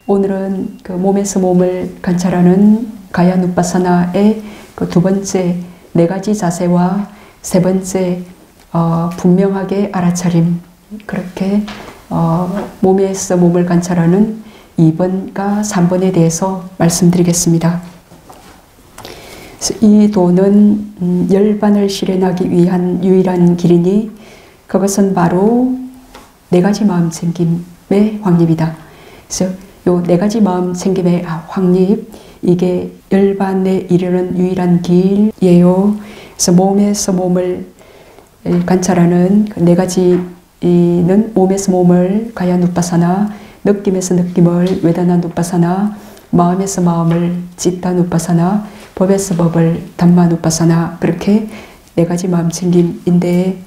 오늘은 그 몸에서 몸을 관찰하는 가야 누빠사나의 그 두 번째 네 가지 자세와 세 번째 분명하게 알아차림, 그렇게 몸에서 몸을 관찰하는 2번과 3번에 대해서 말씀드리겠습니다. 이 도는 열반을 실현하기 위한 유일한 길이니 그것은 바로 네 가지 마음 챙김의 확립이다. 그래서 요 네 가지 마음 챙김의 확립, 이게 열반에 이르는 유일한 길이에요. 그래서 몸에서 몸을 관찰하는 그 네 가지는 몸에서 몸을 가야 누빠사나, 느낌에서 느낌을 웨다나 누빠사나, 마음에서 마음을 치tta 누빠사나, 법에서 법을 담마 누빠사나, 그렇게 네 가지 마음 챙김인데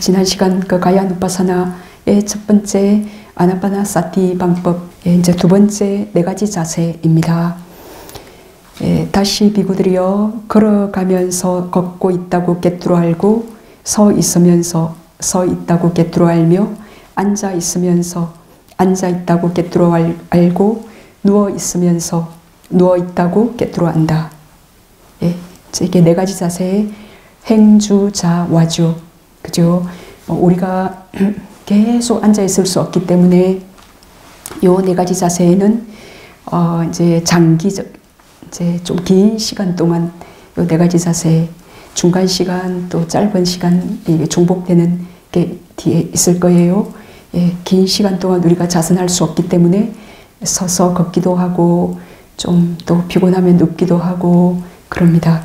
지난 시간 그 가야 누빠사나의 첫 번째 아나파나사티 방법, 이제 두 번째 네 가지 자세입니다. 다시 비구들이여, 걸어가면서 걷고 있다고 꿰뚫어 알고, 서 있으면서 서 있다고 꿰뚫어 알며, 앉아 있으면서 앉아 있다고 꿰뚫어 알고, 누워 있으면서 누워 있다고 꿰뚫어 안다. 이게 네 가지 자세의 행주자와주, 그죠? 우리가 계속 앉아 있을 수 없기 때문에 요 네 가지 자세에는 이제 장기적, 이제 좀 긴 시간 동안 요 네 가지 자세, 중간 시간 또 짧은 시간 중복되는 게 뒤에 있을 거예요. 긴 시간 동안 우리가 자선할 수 없기 때문에 서서 걷기도 하고 좀 또 피곤하면 눕기도 하고 그럽니다.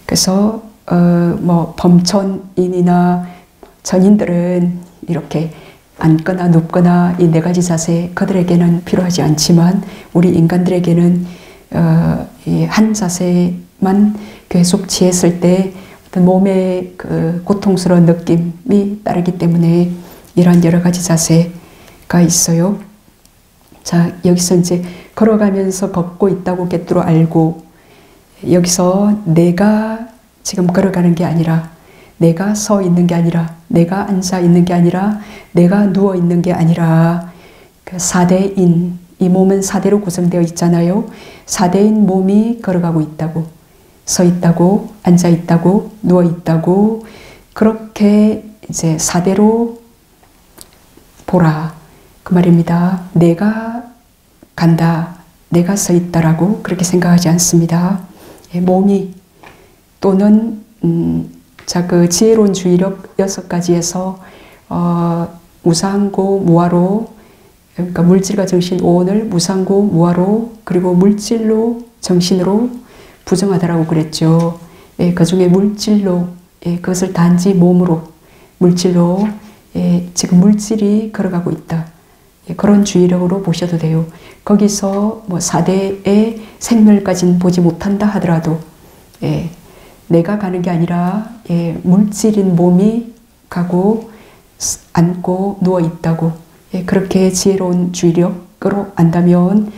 그래서 뭐 범천인이나 전인들은 이렇게 앉거나 눕거나 이 네 가지 자세 그들에게는 필요하지 않지만 우리 인간들에게는 이 한 자세만 계속 취했을 때 어떤 몸의 그 고통스러운 느낌이 따르기 때문에 이러한 여러 가지 자세가 있어요. 자, 여기서 이제 걸어가면서 걷고 있다고 꿰뚫어 알고, 여기서 내가 지금 걸어가는 게 아니라, 내가 서 있는 게 아니라, 내가 앉아 있는 게 아니라, 내가 누워 있는 게 아니라, 그 4대인, 이 몸은 4대로 구성되어 있잖아요. 4대인 몸이 걸어가고 있다고, 서 있다고, 앉아 있다고, 누워 있다고, 그렇게 이제 4대로 보라, 그 말입니다. 내가 간다, 내가 서 있다라고 그렇게 생각하지 않습니다. 몸이 또는 자, 그 지혜로운 주의력 6가지에서 무상고 무아로, 그러니까 물질과 정신 5원을 무상고 무아로, 그리고 물질로 정신으로 부정하다라고 그랬죠. 그 중에 물질로, 그것을 단지 몸으로, 물질로, 지금 물질이 걸어가고 있다. 그런 주의력으로 보셔도 돼요. 거기서 뭐 4대의 생멸까지는 보지 못한다 하더라도 내가 가는 게 아니라 물질인 몸이 가고 앉고 누워 있다고, 그렇게 지혜로운 주의력으로 안다면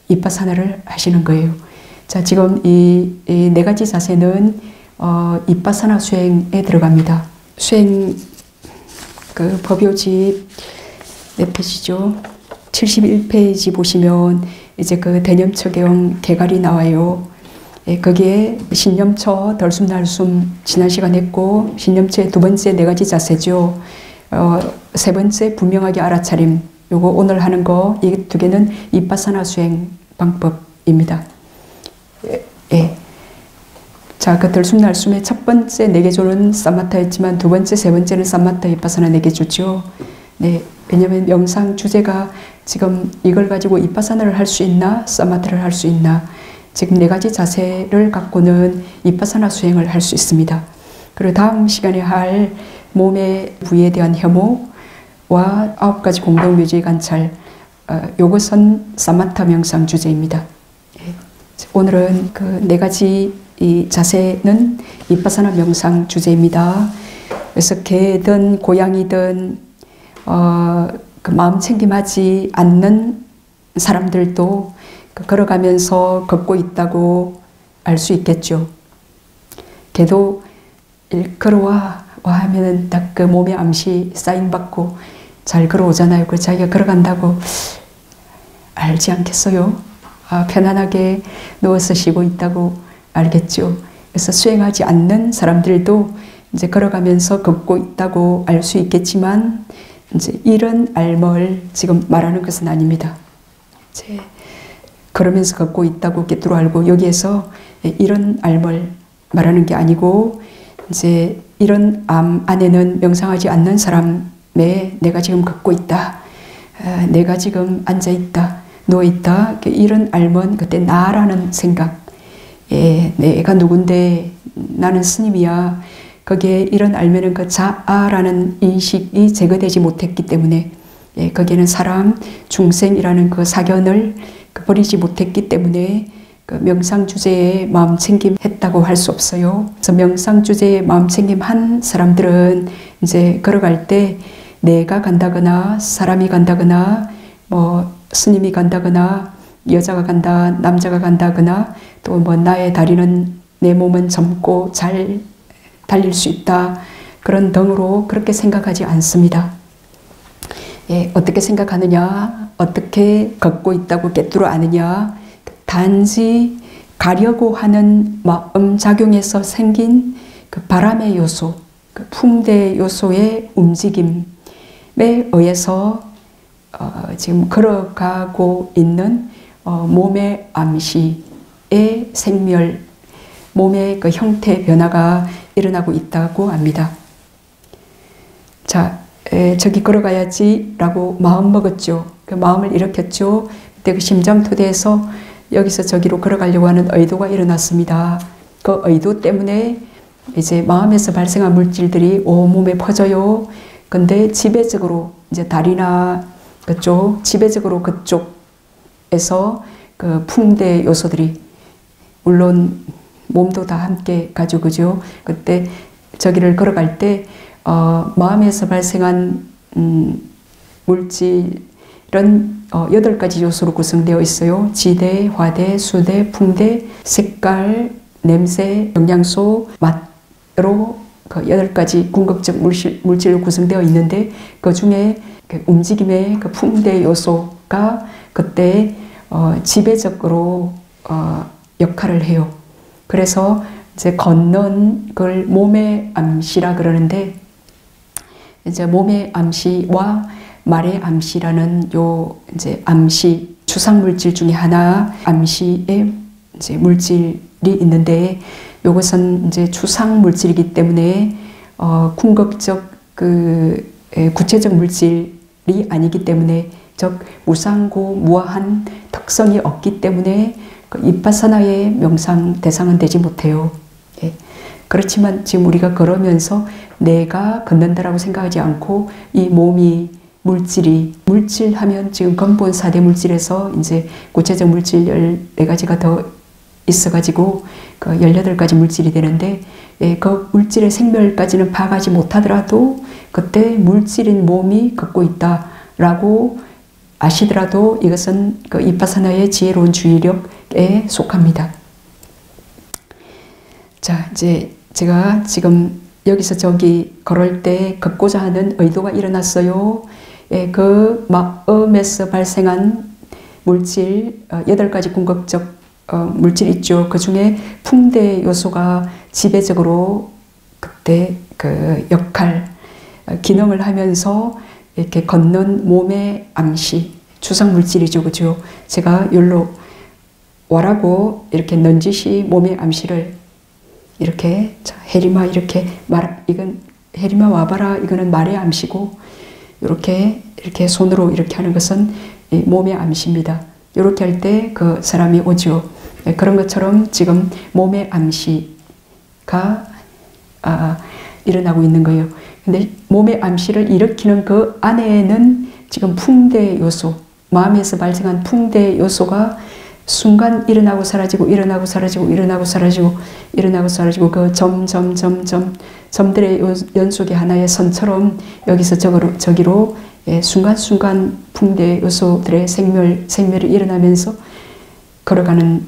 이빠사나를 하시는 거예요. 자, 지금 이 네 가지 자세는 이빠사나 수행에 들어갑니다. 수행 그 법요집 몇 페이지죠? 71페이지 보시면 이제 그 대념처경 개괄이 나와요. 거기에 신념처, 덜숨날숨 지난 시간 했고, 신념처의 두 번째 네 가지 자세죠. 세 번째 분명하게 알아차림, 요거 오늘 하는 거, 이 두 개는 이빠사나 수행 방법입니다. 자, 그 덜숨날숨의 첫 번째 네 개조는 사마타였지만 두 번째, 세 번째는 사마타 이빠사나 네 개조죠. 네, 왜냐하면 명상 주제가 지금 이걸 가지고 이빠사나를 할 수 있나, 사마타를 할 수 있나, 지금 네 가지 자세를 갖고는 이빠사나 수행을 할 수 있습니다. 그리고 다음 시간에 할 몸의 부위에 대한 혐오와 9가지 공동묘지의 관찰, 요것은 사마타 명상 주제입니다. 오늘은 그 네 가지 이 자세는 이빠사나 명상 주제입니다. 그래서 개든 고양이든 그 마음 챙김하지 않는 사람들도 걸어가면서 걷고 있다고 알 수 있겠죠. 걔도 걸어와 하면은 딱 그 몸에 암시 사인 받고 잘 걸어오잖아요. 그 자기가 걸어간다고 알지 않겠어요? 편안하게 누워서 쉬고 있다고 알겠죠. 그래서 수행하지 않는 사람들도 이제 걸어가면서 걷고 있다고 알 수 있겠지만 이제 이런 알을 지금 말하는 것은 아닙니다. 이제 걸으면서 걷고 있다고 꿰뚫어 알고 여기에서 이런 알을 말하는 게 아니고 이제 이런 암 안에는 명상하지 않는 사람의 내가 지금 걷고 있다. 내가 지금 앉아 있다. 누워 있다. 이런 알면 그때 나라는 생각. 내가 누군데 나는 스님이야. 거기에 이런 알면은 그 자아라는 인식이 제거되지 못했기 때문에 거기에는 사람, 중생이라는 그 사견을 버리지 못했기 때문에 그 명상 주제에 마음 챙김 했다고 할 수 없어요. 그래서 명상 주제에 마음 챙김 한 사람들은 이제 걸어갈 때 내가 간다거나 사람이 간다거나 뭐 스님이 간다거나 여자가 간다, 남자가 간다거나 또 뭐 나의 다리는 내 몸은 젊고 잘 달릴 수 있다. 그런 등으로 그렇게 생각하지 않습니다. 어떻게 생각하느냐, 어떻게 걷고 있다고 꿰뚫어 아느냐, 단지 가려고 하는 마음 작용에서 생긴 그 바람의 요소, 그 풍대 요소의 움직임에 의해서 지금 걸어가고 있는 몸의 암시의 생멸, 몸의 그 형태 변화가 일어나고 있다고 합니다. 자, 저기 걸어가야지 라고 마음 먹었죠. 그 마음을 일으켰죠. 그때 그 심장 토대에서 여기서 저기로 걸어가려고 하는 의도가 일어났습니다. 그 의도 때문에 이제 마음에서 발생한 물질들이 온몸에 퍼져요. 근데 지배적으로 이제 다리나 그쪽, 지배적으로 그쪽에서 그 풍대 요소들이 물론 몸도 다 함께 가지고 그죠. 그때 저기를 걸어갈 때 마음에서 발생한 물질은 8가지 요소로 구성되어 있어요. 지대, 화대, 수대, 풍대, 색깔, 냄새, 영양소, 맛으로 그 8가지 궁극적 물질로 구성되어 있는데 그 중에 그 움직임의 그 풍대 요소가 그때 지배적으로 역할을 해요. 그래서 이제 걷는 걸 몸의 암시라 그러는데 이제 몸의 암시와 말의 암시라는 요 이제 암시 추상 물질 중에 하나 암시의 이제 물질이 있는데 요것은 이제 추상 물질이기 때문에 궁극적 그 구체적 물질이 아니기 때문에 즉 무상고 무아한 특성이 없기 때문에 그 이파사나의 명상 대상은 되지 못해요. 그렇지만 지금 우리가 걸으면서 내가 걷는다라고 생각하지 않고 이 몸이 물질하면 지금 근본 4대 물질에서 이제 구체적 물질 14가지가 더 있어가지고 그 18가지 물질이 되는데 그 물질의 생멸까지는 파악하지 못하더라도 그때 물질인 몸이 걷고 있다라고 아시더라도 이것은 그 이파사나의 지혜로운 주의력에 속합니다. 자, 이제 제가 지금 여기서 저기 걸을 때 걷고자 하는 의도가 일어났어요. 그 마음에서 발생한 물질 8가지 궁극적 물질 있죠. 그 중에 풍대 요소가 지배적으로 그때 그 역할, 기능을 하면서 이렇게 걷는 몸의 암시, 추상 물질이죠. 그죠? 제가 여기로 와라고 이렇게 넌지시 몸의 암시를 이렇게 해리마 이렇게 이건 해리마 와봐라 이거는 말의 암시고 이렇게 손으로 이렇게 하는 것은 몸의 암시입니다. 이렇게 할 때 그 사람이 오죠. 그런 것처럼 지금 몸의 암시가 일어나고 있는 거예요. 근데 몸의 암시를 일으키는 그 안에는 지금 풍대 요소, 마음에서 발생한 풍대 요소가 순간 일어나고 사라지고 일어나고 사라지고 일어나고 사라지고 일어나고 사라지고 그 점들의 연속의 하나의 선처럼 여기서 저기로 순간순간 풍대 요소들의 생멸이 일어나면서 걸어가는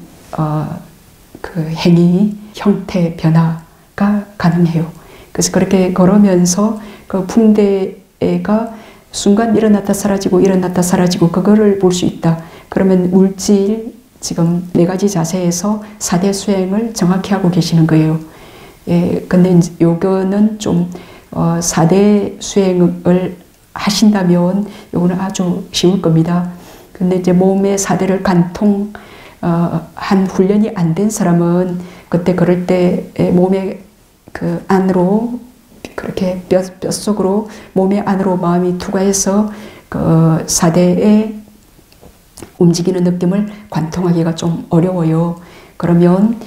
그 행위, 형태 변화가 가능해요. 그래서 그렇게 걸으면서 그 풍대가 순간 일어났다 사라지고 일어났다 사라지고 그거를 볼 수 있다. 그러면 물질 지금 4가지 자세에서 4대 수행을 정확히 하고 계시는 거예요. 예, 근데 이제 요거는 좀 4대 수행을 하신다면 요거는 아주 쉬울 겁니다. 근데 이제 몸의 4대를 관통 한 훈련이 안 된 사람은 그때 그럴 때 몸의 그 안으로 그렇게 뼛속으로 몸의 안으로 마음이 투과해서 그 4대의 움직이는 느낌을 관통하기가 좀 어려워요. 그러면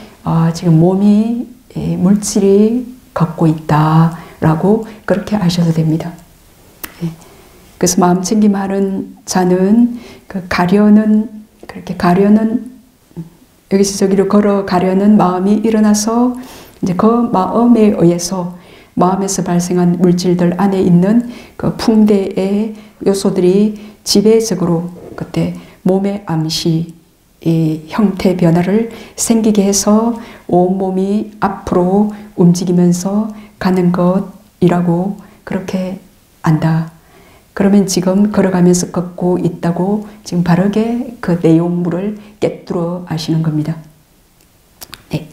지금 몸이 물질이 걷고 있다라고 그렇게 아셔도 됩니다. 그래서 마음 챙김하는 자는 그 그렇게 가려는 여기서 저기로 걸어가려는 마음이 일어나서 이제 그 마음에 의해서 마음에서 발생한 물질들 안에 있는 그 풍대의 요소들이 지배적으로 그때 몸의 암시, 이 형태 변화를 생기게 해서 온몸이 앞으로 움직이면서 가는 것이라고 그렇게 안다. 그러면 지금 걸어가면서 걷고 있다고 지금 바르게 그 내용물을 깨뚫어 아시는 겁니다. 네.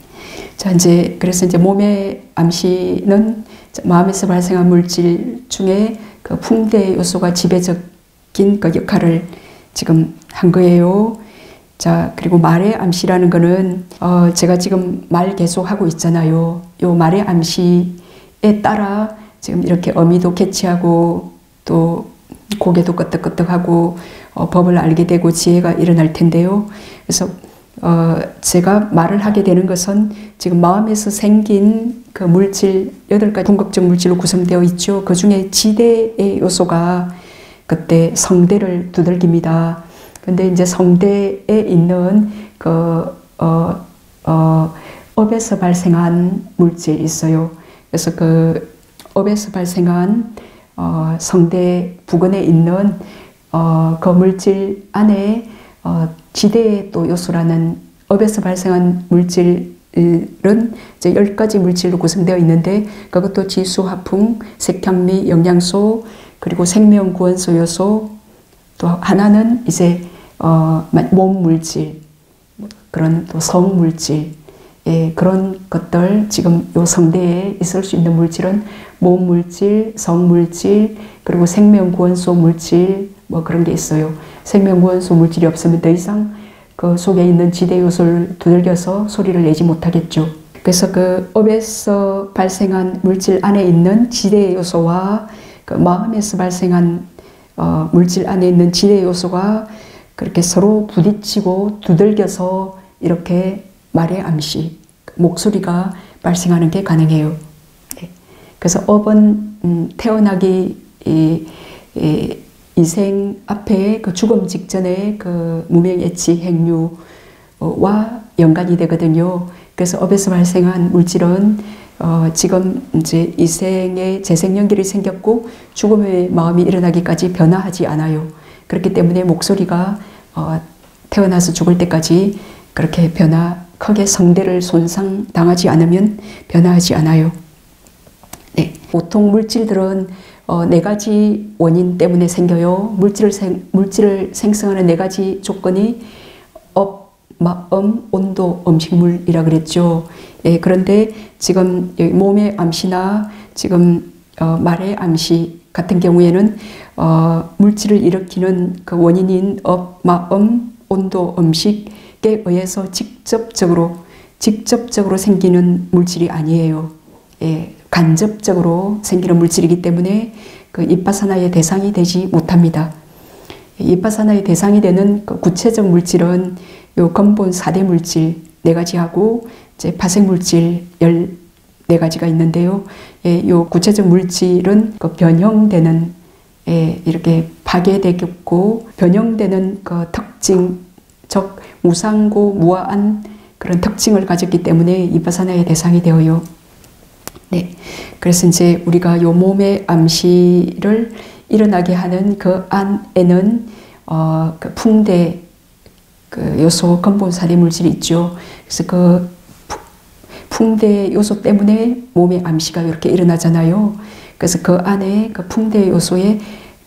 자, 이제, 그래서 이제 몸의 암시는 마음에서 발생한 물질 중에 그 풍대 요소가 지배적인 그 역할을 지금 한 거예요. 자, 그리고 말의 암시라는 거는, 제가 지금 말 계속 하고 있잖아요. 요 말의 암시에 따라 지금 이렇게 어미도 캐치하고 또 고개도 끄덕끄덕하고 법을 알게 되고 지혜가 일어날 텐데요. 그래서 제가 말을 하게 되는 것은 지금 마음에서 생긴 그 물질 8가지 궁극적 물질로 구성되어 있죠. 그 중에 지대의 요소가 그때 성대를 두들깁니다. 근데 이제 성대에 있는 그 업에서 발생한 물질이 있어요. 그래서 그 업에서 발생한 성대 부근에 있는 그 물질 안에 지대의 또 요소라는 업에서 발생한 물질은 이제 10가지 물질로 구성되어 있는데 그것도 지수, 화풍, 색향미, 영양소, 그리고 생명 구원소 요소, 또 하나는 이제 몸 물질, 그런 또 성 물질, 예, 그런 것들 지금 요 성대에 있을 수 있는 물질은 몸 물질, 성 물질, 그리고 생명 구원소 물질 뭐 그런 게 있어요. 생명 구원소 물질이 없으면 더 이상 그 속에 있는 지대 요소를 두들겨서 소리를 내지 못하겠죠. 그래서 그 업에서 발생한 물질 안에 있는 지대 요소와 그 마음에서 발생한 물질 안에 있는 지대 요소가 그렇게 서로 부딪히고 두들겨서 이렇게 말의 암시, 목소리가 발생하는 게 가능해요. 그래서 업은 태어나기 이생 앞에 그 죽음 직전에 그 무명예치 행류와 연관이 되거든요. 그래서 업에서 발생한 물질은 지금 이제 이생에 재생연결이 생겼고 죽음의 마음이 일어나기까지 변화하지 않아요. 그렇기 때문에 목소리가 태어나서 죽을 때까지 그렇게 크게 성대를 손상당하지 않으면 변화하지 않아요. 네. 보통 물질들은 4가지 원인 때문에 생겨요. 물질을 생성하는 4가지 조건이 업, 마음, 온도, 음식물이라 그랬죠. 예, 그런데 지금 여기 몸의 암시나 지금 말의 암시 같은 경우에는 물질을 일으키는 그 원인인 업, 마음, 온도, 음식에 의해서 직접적으로 생기는 물질이 아니에요. 예, 간접적으로 생기는 물질이기 때문에 그 이빠사나의 대상이 되지 못합니다. 이빠사나의 대상이 되는 그 구체적 물질은 요 근본 4대 물질 4가지하고 이제 파생 물질 14가지가 있는데요. 예, 요 구체적 물질은 그 변형되는, 예, 이렇게 파괴되고 변형되는 그 특징, 즉 무상고 무아한 그런 특징을 가졌기 때문에 이빠사나의 대상이 되어요. 네, 그래서 이제 우리가 요 몸의 암시를 일어나게 하는 그 안에는 그 풍대 그 요소 근본 4대 물질이 있죠. 그래서 그 풍대 요소 때문에 몸의 암시가 이렇게 일어나잖아요. 그래서 그 안에 그 풍대 요소에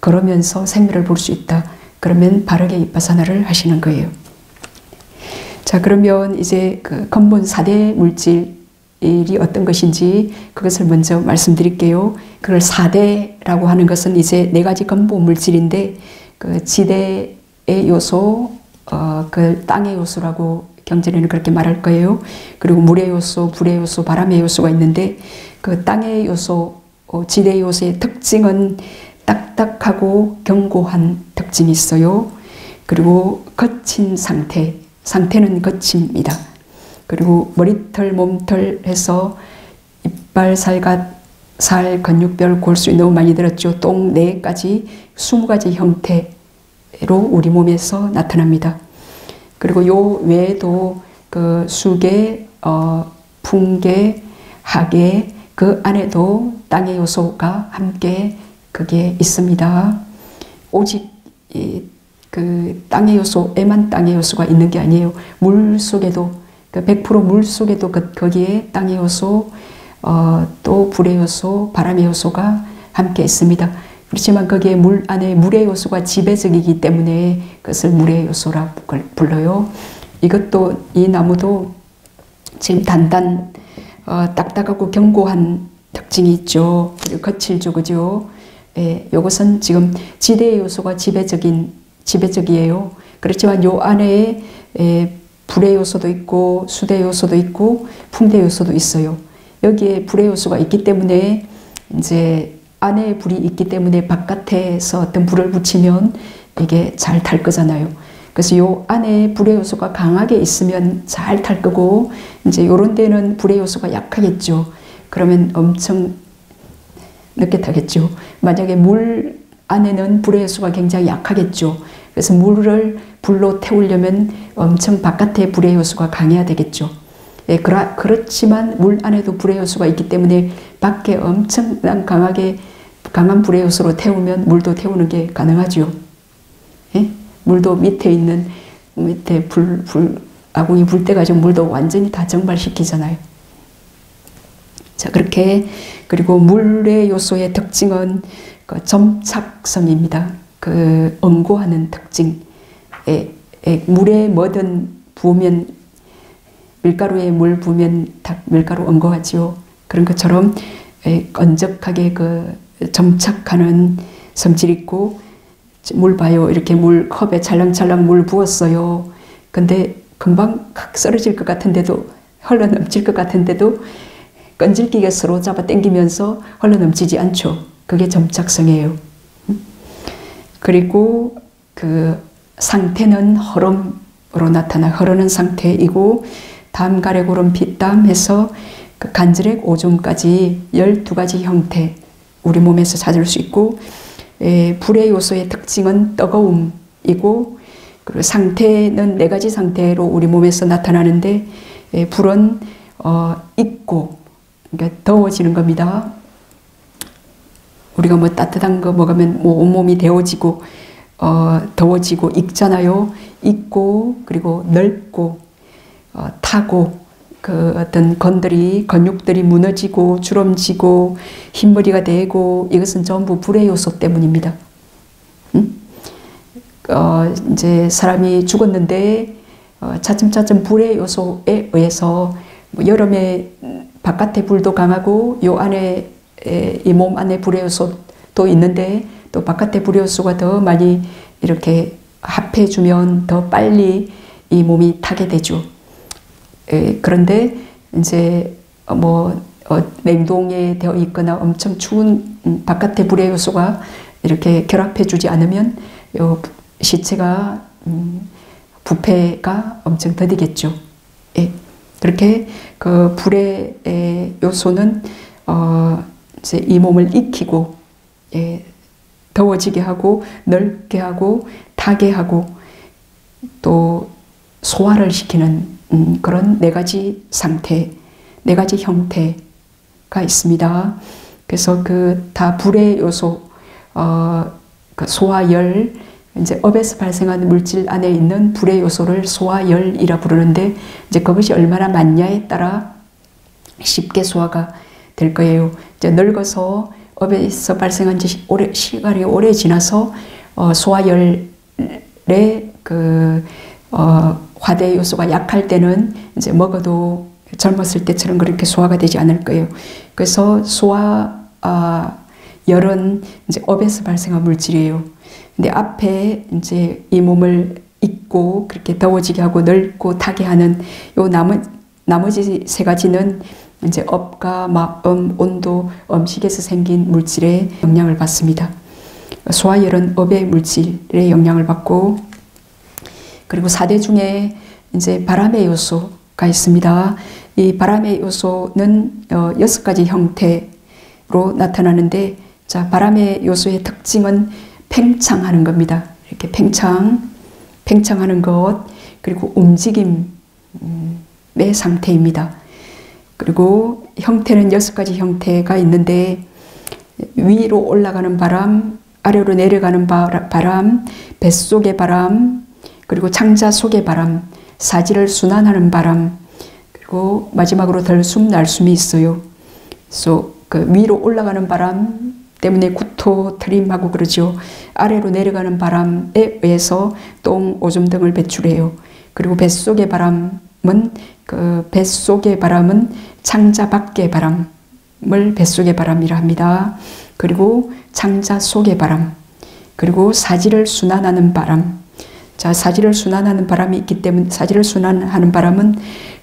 걸으면서 생멸을 볼 수 있다. 그러면 바르게 윗바사나를 하시는 거예요. 자, 그러면 이제 그 근본 4대 물질이 어떤 것인지 그것을 먼저 말씀드릴게요. 그걸 4대라고 하는 것은 이제 4가지 근본 물질인데, 그 지대의 요소, 그 땅의 요소라고 경전에는 그렇게 말할 거예요. 그리고 물의 요소, 불의 요소, 바람의 요소가 있는데, 그 땅의 요소, 지대의 요소의 특징은 딱딱하고 견고한 특징이 있어요. 그리고 거친 상태는 거칩니다. 그리고 머리털, 몸털 해서 이빨, 살갗, 살, 근육별, 골수 너무 많이 들었죠. 똥 4가지, 20가지 형태로 우리 몸에서 나타납니다. 그리고 요 외에도 그 수계, 풍계, 하계, 그 안에도 땅의 요소가 함께 그게 있습니다. 오직 그 땅의 요소에만 땅의 요소가 있는 게 아니에요. 물 속에도, 그 100% 물 속에도 거기에 땅의 요소, 또 불의 요소, 바람의 요소가 함께 있습니다. 그렇지만 거기에 물 안에 물의 요소가 지배적이기 때문에 그것을 물의 요소라고 불러요. 이것도, 이 나무도 지금 딱딱하고 견고한 특징이 있죠. 그리고 거칠죠, 그죠? 예, 이것은 지금 지대의 요소가 지배적이에요. 그렇지만 요 안에 불의 요소도 있고 수대 요소도 있고 풍대 요소도 있어요. 여기에 불의 요소가 있기 때문에, 이제 안에 불이 있기 때문에 바깥에서 어떤 불을 붙이면 이게 잘 탈 거잖아요. 그래서 요 안에 불의 요소가 강하게 있으면 잘 탈 거고, 이제 요런 데는 불의 요소가 약하겠죠. 그러면 엄청 늦게 타겠죠. 만약에 물 안에는 불의 요소가 굉장히 약하겠죠. 그래서 물을 불로 태우려면 엄청 바깥에 불의 요소가 강해야 되겠죠. 예, 그렇지만 물 안에도 불의 요소가 있기 때문에 밖에 엄청난 강한 불의 요소로 태우면 물도 태우는 게 가능하죠. 예? 물도 밑에 아궁이 불 때 가지고 물도 완전히 다 증발시키잖아요. 자, 그렇게, 그리고 물의 요소의 특징은 그 점착성입니다. 그 응고하는 특징. 물에 뭐든 부으면, 밀가루에 물 부으면 다 밀가루 응고하지요. 그런 것처럼 끈적하게 그 점착하는 성질이 있고, 물 봐요. 이렇게 물 컵에 찰랑찰랑 물 부었어요. 근데 금방 확 썰어질 것 같은데도, 흘러 넘칠 것 같은데도 끈질기게 서로 잡아 당기면서 흘러 넘치지 않죠. 그게 점착성이에요. 그리고 그 상태는 흐름으로 흐르는 상태이고, 담, 가래, 구름, 핏땀 해서 그 간질액, 오줌까지 12가지 형태 우리 몸에서 찾을 수 있고, 불의 요소의 특징은 뜨거움이고, 그리고 상태는 4가지 상태로 우리 몸에서 나타나는데, 불은 익고, 그러니까 더워지는 겁니다. 우리가 뭐 따뜻한 거 먹으면 뭐 온몸이 데워지고 더워지고 익잖아요. 익고, 그리고 넓고, 타고, 그 어떤 근육들이 무너지고 주름지고 흰머리가 되고, 이것은 전부 불의 요소 때문입니다. 이제 사람이 죽었는데 차츰차츰 불의 요소에 의해서, 뭐 여름에 바깥에 불도 강하고 요 안에 이 몸 안에 불의 요소도 있는데, 또 바깥에 불의 요소가 더 많이 이렇게 합해주면 더 빨리 이 몸이 타게 되죠. 그런데 이제 뭐 냉동에 되어 있거나 엄청 추운 바깥의 불의 요소가 이렇게 결합해주지 않으면 요 시체가 부패가 엄청 더디겠죠. 예. 그렇게 그 불의 요소는 이제 이 몸을 익히고, 더워지게 하고, 넓게 하고, 타게 하고, 또 소화를 시키는 그런 4가지 상태, 4가지 형태가 있습니다. 그래서 그 다 불의 요소, 그 소화열, 이제 업에서 발생하는 물질 안에 있는 불의 요소를 소화열이라 부르는데, 이제 그것이 얼마나 많냐에 따라 쉽게 소화가 될 거예요. 이제 늙어서 업에서 발생한 지 시간이 오래 지나서 소화열의 화대 요소가 약할 때는 이제 먹어도 젊었을 때처럼 그렇게 소화가 되지 않을 거예요. 그래서 열은 이제 업에서 발생한 물질이에요. 근데 앞에 이제 이 몸을 입고 그렇게 더워지게 하고 넓고 타게 하는 요 나머지 세 가지는 이제 업과 마음, 온도, 음식에서 생긴 물질의 영향을 받습니다. 소화열은 업의 물질의 영향을 받고, 그리고 4대 중에 이제 바람의 요소가 있습니다. 이 바람의 요소는 6가지 형태로 나타나는데, 자, 바람의 요소의 특징은 팽창하는 겁니다. 이렇게 팽창하는 것, 그리고 움직임의 상태입니다. 그리고 형태는 6가지 형태가 있는데, 위로 올라가는 바람, 아래로 내려가는 바람, 뱃속의 바람, 그리고 창자 속의 바람, 사지를 순환하는 바람, 그리고 마지막으로 들숨 날숨이 있어요. 그래서 그 위로 올라가는 바람 때문에 구토, 트림하고 그러죠. 아래로 내려가는 바람에 의해서 똥, 오줌 등을 배출해요. 그리고 뱃속의 바람은 창자 밖의 바람을 뱃속의 바람이라 합니다. 그리고 창자 속의 바람, 그리고 사지를 순환하는 바람. 자, 사지를 순환하는 바람이 있기 때문에, 사지를 순환하는 바람은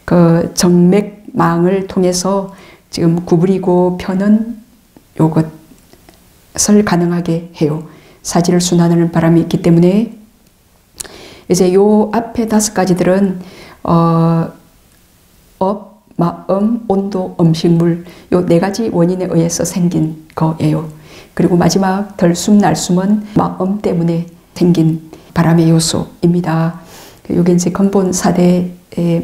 그 정맥망을 통해서 지금 구부리고 펴는 요것을 가능하게 해요. 사지를 순환하는 바람이 있기 때문에, 이제 요 앞에 5가지들은 업, 마음, 온도, 음식물, 요 4가지 원인에 의해서 생긴 거예요. 그리고 마지막 들숨, 날숨은 마음 때문에 생긴 바람의 요소입니다. 요게 이제 근본 4대의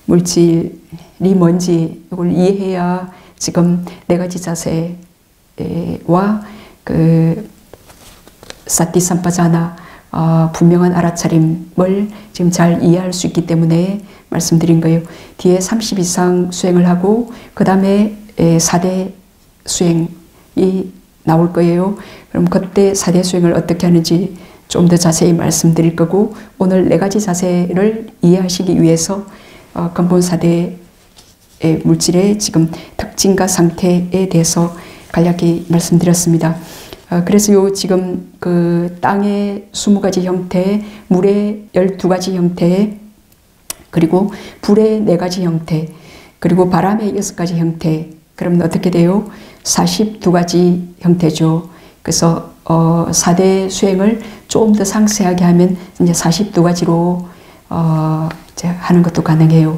물질이 뭔지 이걸 이해해야 지금 4가지 자세와 그 사티삼파자나 분명한 알아차림을 지금 잘 이해할 수 있기 때문에 말씀드린 거예요. 뒤에 30 이상 수행을 하고 그 다음에 4대 수행이 나올 거예요. 그럼 그때 4대 수행을 어떻게 하는지 좀 더 자세히 말씀드릴 거고, 오늘 4가지 자세를 이해하시기 위해서 근본 4대의 물질의 지금 특징과 상태에 대해서 간략히 말씀드렸습니다. 그래서 요 지금 그 땅의 20가지 형태, 물의 12가지 형태, 그리고 불의 4가지 형태, 그리고 바람의 6가지 형태, 그러면 어떻게 돼요? 42가지 형태죠. 그래서 4대 수행을 좀 더 상세하게 하면 이제 42가지로 이제 하는 것도 가능해요.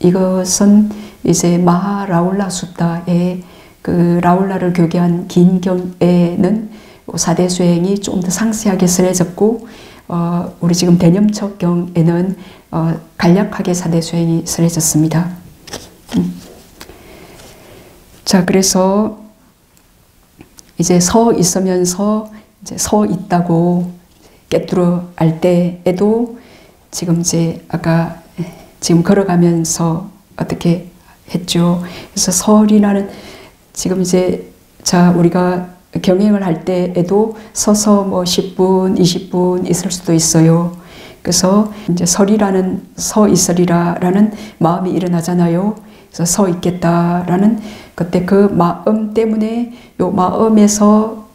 이것은 이제 마하라울라 숫다의 그 라울라를 교개한 긴 경에는 4대 수행이 좀 더 상세하게 쓰여졌고, 우리 지금 대념척 경에는 간략하게 4대 수행이 쓰여졌습니다. 자, 그래서 이제 서 있으면서 이제 서 있다고 깨뚫어 알 때에도 지금 이제 아까 지금 걸어가면서 어떻게 했죠. 그래서 설이라는 지금 이제 자 우리가 경행을 할 때에도 서서 뭐 10분, 20분 있을 수도 있어요. 그래서 이제 서 있으리라라는 마음이 일어나잖아요. 그래서 서 있겠다라는 그때 그 마음 때문에 요 마음에서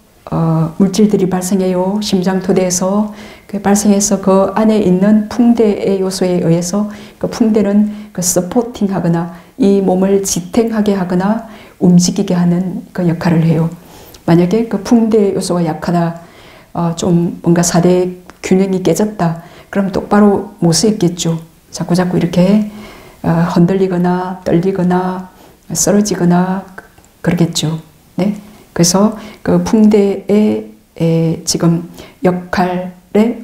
물질들이 발생해요. 심장토대에서 발생해서 그 안에 있는 풍대의 요소에 의해서 그 풍대는 그 서포팅하거나 이 몸을 지탱하게 하거나 움직이게 하는 그 역할을 해요. 만약에 그 풍대 요소가 약하다, 좀 뭔가 4대 균형이 깨졌다, 그럼 똑바로 못 서 있겠죠. 자꾸자꾸 이렇게 흔들리거나 떨리거나 쓰러지거나 그러겠죠. 네. 그래서 그 풍대의 지금 역할에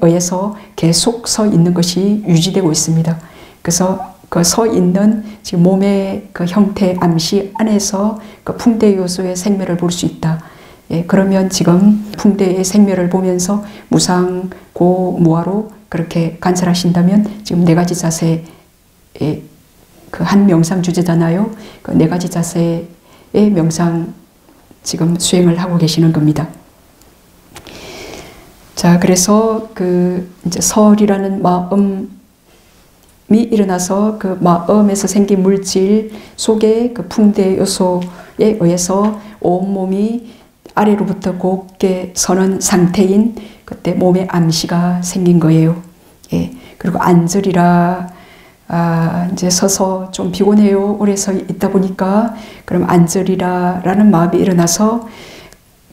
의해서 계속 서 있는 것이 유지되고 있습니다. 그래서 그 서 있는 지금 몸의 그 형태 암시 안에서 그 풍대 요소의 생멸을 볼 수 있다. 예, 그러면 지금 풍대의 생멸을 보면서 무상, 고, 무아로 그렇게 관찰하신다면 지금 4가지 자세의 그 한 명상 주제잖아요. 그 4가지 자세의 명상 지금 수행을 하고 계시는 겁니다. 자, 그래서 이제 설이라는 마음이 일어나서 그 마음에서 생긴 물질 속에 그 풍대 요소에 의해서 온몸이 아래로부터 곱게 서는 상태인 그때 몸에 암시가 생긴 거예요. 예. 그리고 앉으리라. 이제 서서 좀 피곤해요. 오래 서 있다 보니까 그럼 앉으리라 라는 마음이 일어나서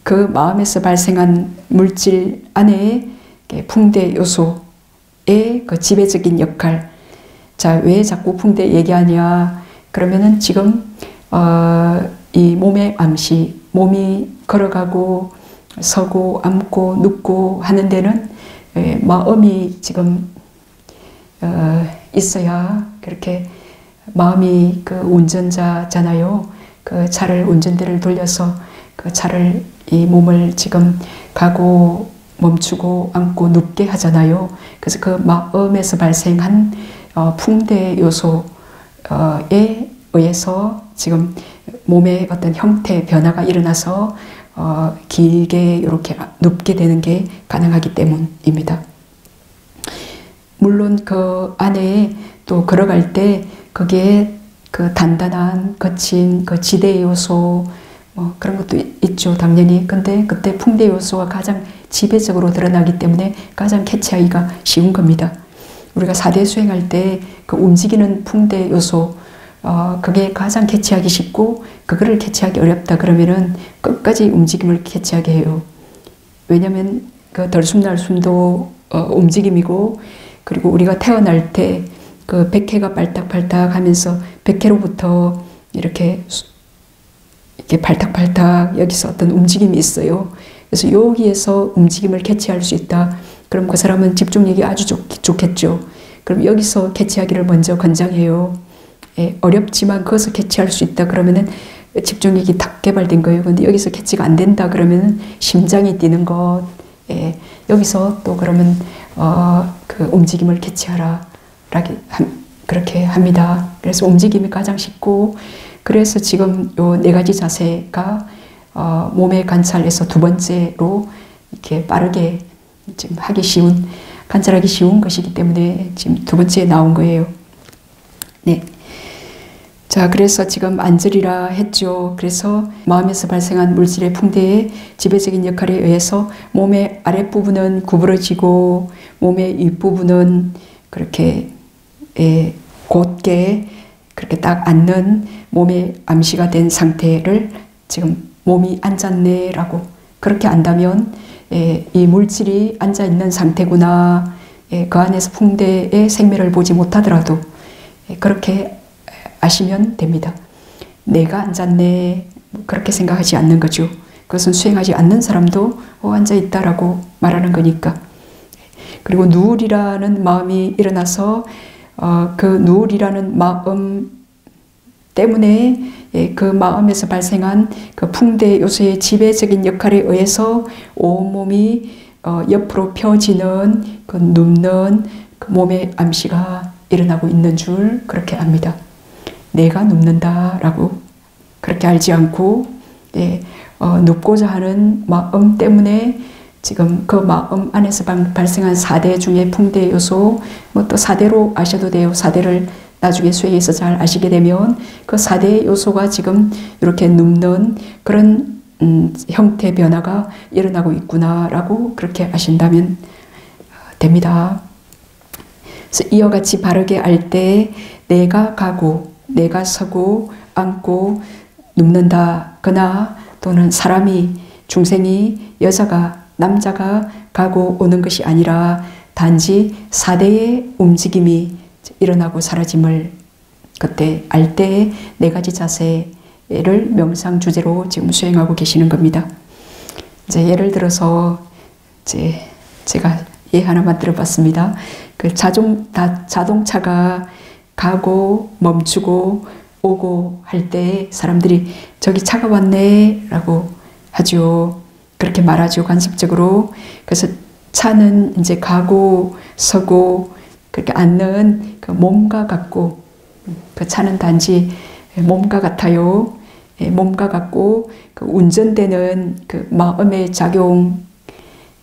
그 마음에서 발생한 물질 안에 풍대 요소의 그 지배적인 역할. 자, 왜 자꾸 풍대 얘기하냐? 그러면은 지금 이 몸의 암시, 몸이 걸어가고 서고 앉고 눕고 하는 데는 마음이 지금 있어야 그렇게 마음이 그 운전자잖아요. 그 차를 운전대를 돌려서 그 차를 이 몸을 지금 가고 멈추고 앉고 눕게 하잖아요. 그래서 그 마음에서 발생한 풍대 요소에 의해서 지금 몸의 어떤 형태 변화가 일어나서 길게 이렇게 눕게 되는 게 가능하기 때문입니다. 물론 그 안에 또 걸어갈 때 그게 그 단단한 거친 그 지대 요소 뭐 그런 것도 있죠, 당연히. 근데 그때 풍대 요소가 가장 지배적으로 드러나기 때문에 가장 캐치하기가 쉬운 겁니다. 우리가 4대 수행할 때 그 움직이는 풍대 요소 그게 가장 캐치하기 쉽고 그거를 캐치하기 어렵다 그러면은 끝까지 움직임을 캐치하게 해요. 왜냐면 그 들숨날숨도 움직임이고 그리고 우리가 태어날 때 그 백회가 발딱발딱 하면서 백회로부터 이렇게 발딱발딱 여기서 어떤 움직임이 있어요. 그래서 여기에서 움직임을 캐치할 수 있다. 그럼 그 사람은 집중력이 아주 좋겠죠. 그럼 여기서 캐치하기를 먼저 권장해요. 예, 어렵지만 거기서 캐치할 수 있다 그러면은 집중력이 딱 개발된 거예요. 근데 여기서 캐치가 안 된다 그러면은 심장이 뛰는 것, 예, 여기서 또 그러면 그 움직임을 캐치하라 그렇게 합니다. 그래서 움직임이 가장 쉽고 그래서 지금 요 4가지 자세가 몸의 관찰에서 2번째로 이렇게 빠르게 지금 관찰하기 쉬운 것이기 때문에 지금 2번째에 나온 거예요. 네. 자, 그래서 지금 앉으리라 했죠. 그래서 마음에서 발생한 물질의 풍대의 지배적인 역할에 의해서 몸의 아랫부분은 구부러지고 몸의 윗부분은 그렇게 곧게 그렇게 딱 앉는 몸의 암시가 된 상태를 지금 몸이 앉았네 라고 그렇게 안다면 이 물질이 앉아있는 상태구나. 그 안에서 풍대의 생멸을 보지 못하더라도 그렇게 아시면 됩니다. 내가 앉았네 그렇게 생각하지 않는 거죠. 그것은 수행하지 않는 사람도 앉아있다라고 말하는 거니까. 그리고 누울이라는 마음이 일어나서 그 누울이라는 마음 때문에 그 마음에서 발생한 그 풍대 요소의 지배적인 역할에 의해서 온몸이 옆으로 펴지는 그 눕는 그 몸의 암시가 일어나고 있는 줄 그렇게 압니다. 내가 눕는다라고 그렇게 알지 않고 눕고자 하는 마음 때문에 지금 그 마음 안에서 발생한 4대 중에 풍대 요소 뭐 또 4대로 아셔도 돼요. 4대를 나중에 수행해서 잘 아시게 되면 그 4대 요소가 지금 이렇게 눕는 그런 형태 변화가 일어나고 있구나라고 그렇게 아신다면 됩니다. 그래서 이와 같이 바르게 알 때 내가 가고 내가 서고 앉고 눕는다거나 또는 사람이 중생이 여자가 남자가 가고 오는 것이 아니라 단지 4대의 움직임이 일어나고 사라짐을 그때 알 때의 4가지 자세를 명상 주제로 지금 수행하고 계시는 겁니다. 이제 예를 들어서 제가 예 하나만 들어봤습니다. 그 자동차가 가고 멈추고 오고 할 때 사람들이 저기 차가 왔네 라고 하죠. 그렇게 말하죠, 관습적으로. 그래서 차는 이제 가고 서고 그렇게 앉는 그 몸과 같고 그 차는 단지 몸과 같아요. 몸과 같고 그 운전되는 그 마음의 작용에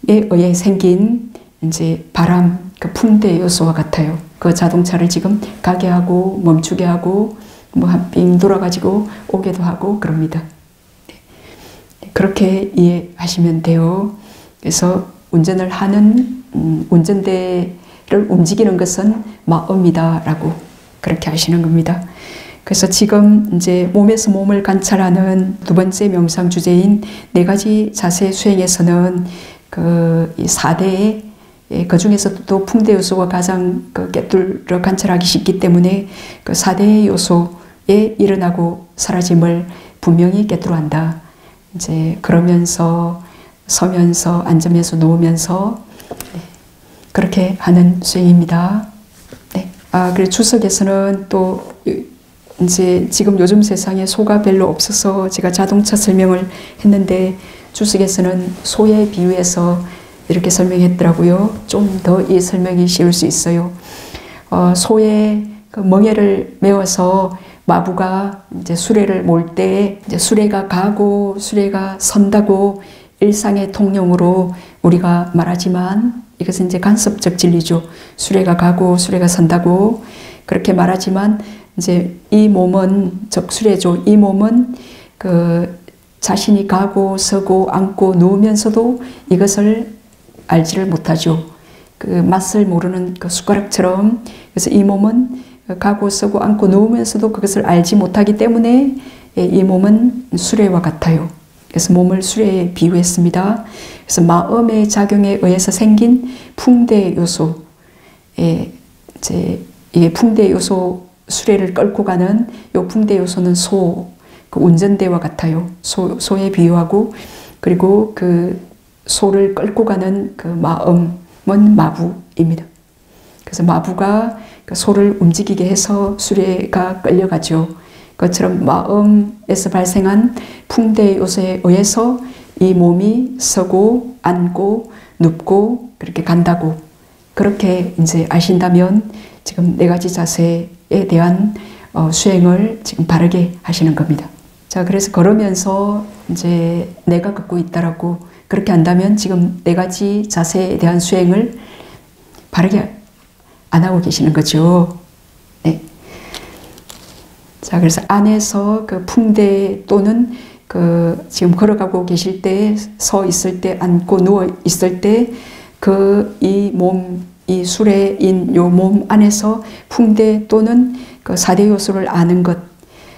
의해 생긴 이제 바람, 그 풍대 요소와 같아요. 그 자동차를 지금 가게 하고 멈추게 하고 뭐 한 빙 돌아가지고 오게도 하고 그럽니다. 그렇게 이해하시면 돼요. 그래서 운전을 하는 운전대를 움직이는 것은 마음이다라고 그렇게 하시는 겁니다. 그래서 지금 이제 몸에서 몸을 관찰하는 두 번째 명상 주제인 네 가지 자세 수행에서는 그 4대의 그 중에서도 또 풍대 요소가 가장 그 꿰뚫어 관찰하기 쉽기 때문에 그 4대 요소에 일어나고 사라짐을 분명히 꿰뚫어 한다. 이제 그러면서 서면서 앉으면서 누우면서 그렇게 하는 수행입니다. 네. 그리고 주석에서는 또 이제 지금 요즘 세상에 소가 별로 없어서 제가 자동차 설명을 했는데 주석에서는 소에 비유해서 이렇게 설명했더라고요. 좀 더 이 설명이 쉬울 수 있어요. 소의 그 멍에를 메어서 마부가 이제 수레를 몰 때 이제 수레가 가고 수레가 선다고 일상의 통용으로 우리가 말하지만 이것은 이제 간섭적 진리죠. 수레가 가고 수레가 선다고 그렇게 말하지만 이제 이 몸은 즉 수레죠. 이 몸은 그 자신이 가고 서고 앉고 누우면서도 이것을 알지를 못하죠. 그 맛을 모르는 그 숟가락처럼. 그래서 이 몸은 가고 서고 앉고 누우면서도 그것을 알지 못하기 때문에 이 몸은 수레와 같아요. 그래서 몸을 수레에 비유했습니다. 그래서 마음의 작용에 의해서 생긴 풍대 요소, 이제 이게 풍대 요소 수레를 끌고 가는 요 풍대 요소는 그 운전대와 같아요. 소에 비유하고 그리고 그 소를 끌고 가는 그 마음은 마부입니다. 그래서 마부가 그 소를 움직이게 해서 수레가 끌려가죠. 그것처럼 마음에서 발생한 풍대 요소에 의해서 이 몸이 서고 앉고 눕고 그렇게 간다고 그렇게 이제 아신다면 지금 네 가지 자세에 대한 수행을 지금 바르게 하시는 겁니다. 자, 그래서 걸으면서 이제 내가 걷고 있다라고 그렇게 한다면 지금 네 가지 자세에 대한 수행을 바르게 안 하고 계시는 거죠. 네. 자, 그래서 안에서 그 풍대 또는 그 지금 걸어가고 계실 때, 서 있을 때, 앉고 누워 있을 때 그 이 몸, 이 수레인 요 몸 안에서 풍대 또는 그 4대 요소를 아는 것,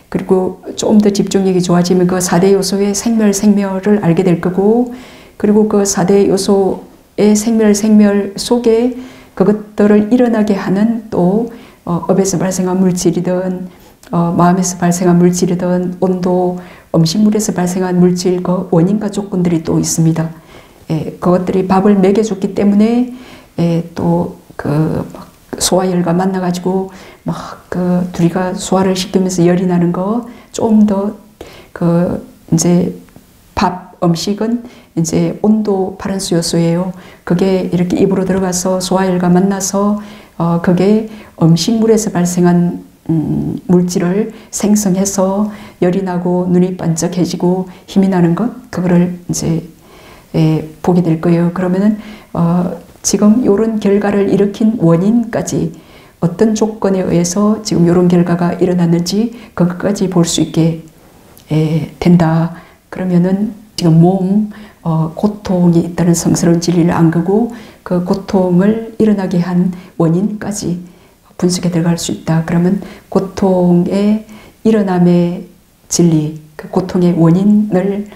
그리고 좀 더 집중력이 좋아지면 그 4대 요소의 생멸을 알게 될 거고, 그리고 그 4대 요소의 생멸 속에 그것들을 일어나게 하는 또 업에서 발생한 물질이든 마음에서 발생한 물질이든 온도, 음식물에서 발생한 물질 그 원인과 조건들이 또 있습니다. 그것들이 밥을 먹여줬기 때문에 또 그 소화열과 만나가지고 막 그 둘이가 소화를 시키면서 열이 나는 거 좀 더 그 이제 밥 음식은 이제 온도 발현수 요소예요. 그게 이렇게 입으로 들어가서 소화열과 만나서 그게 음식물에서 발생한 물질을 생성해서 열이 나고 눈이 반짝해지고 힘이 나는 것, 그거를 이제 보게 될 거예요. 그러면은 지금 이런 결과를 일으킨 원인까지 어떤 조건에 의해서 지금 이런 결과가 일어났는지 그것까지 볼 수 있게 된다. 그러면은 지금 몸 고통이 있다는 성스러운 진리를 안 거고 그 고통을 일어나게 한 원인까지 분석에 들어갈 수 있다. 그러면 고통의 일어남의 진리, 그 고통의 원인을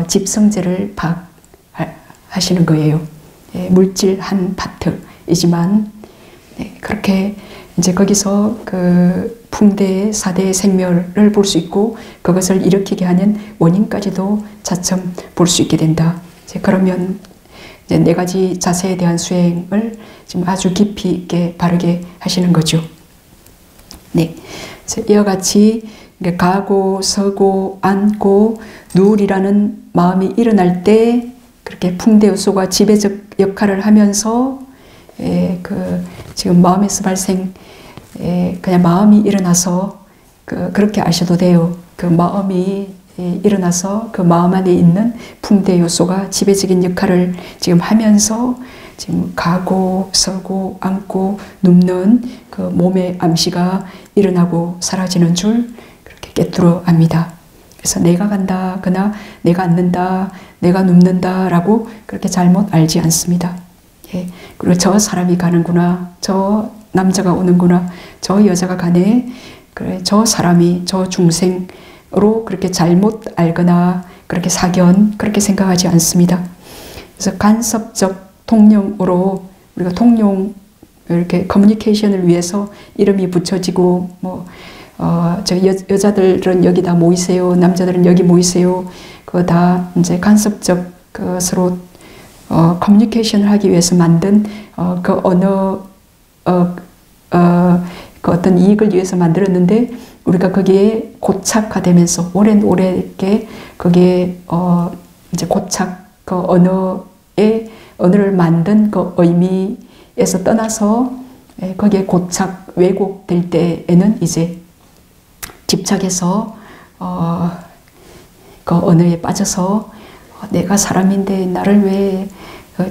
집성제를 파악하시는 거예요. 물질 한 파트이지만 그렇게 이제 거기서 그 풍대의 4대의 생멸을 볼 수 있고 그것을 일으키게 하는 원인까지도 차츰 볼 수 있게 된다. 이제 그러면 이제 네 가지 자세에 대한 수행을 지금 아주 깊이 있게 바르게 하시는 거죠. 네, 이와 같이 가고 서고 앉고 누울이라는 마음이 일어날 때 그렇게 풍대 요소가 지배적 역할을 하면서 그 지금 마음에서 발생 그냥 마음이 일어나서 그렇게 아셔도 돼요. 그 마음이 일어나서 그 마음 안에 있는 풍대 요소가 지배적인 역할을 지금 하면서 지금 가고 서고 앉고 눕는 그 몸의 암시가 일어나고 사라지는 줄 그렇게 깨뚫어 압니다. 그래서 내가 간다, 그나 내가 앉는다, 내가 눕는다 라고 그렇게 잘못 알지 않습니다. 예. 그리고 저 사람이 가는구나, 저 남자가 오는구나, 저 여자가 가네, 그래 저 사람이 저 중생으로 그렇게 잘못 알거나 그렇게 사견 그렇게 생각하지 않습니다. 그래서 간섭적 통용으로 우리가 통용 이렇게 커뮤니케이션을 위해서 이름이 붙여지고 저 여자들은 여기다 모이세요, 남자들은 여기 모이세요. 그거 다 이제 간섭적 것으로 커뮤니케이션을 하기 위해서 만든 그 언어 그 어떤 이익을 위해서 만들었는데 우리가 거기에 고착화되면서 오래게 거기에 이제 고착 그 언어를 만든 그 의미에서 떠나서 거기에 고착 왜곡될 때에는 이제 집착해서 그 언어에 빠져서 내가 사람인데 나를 왜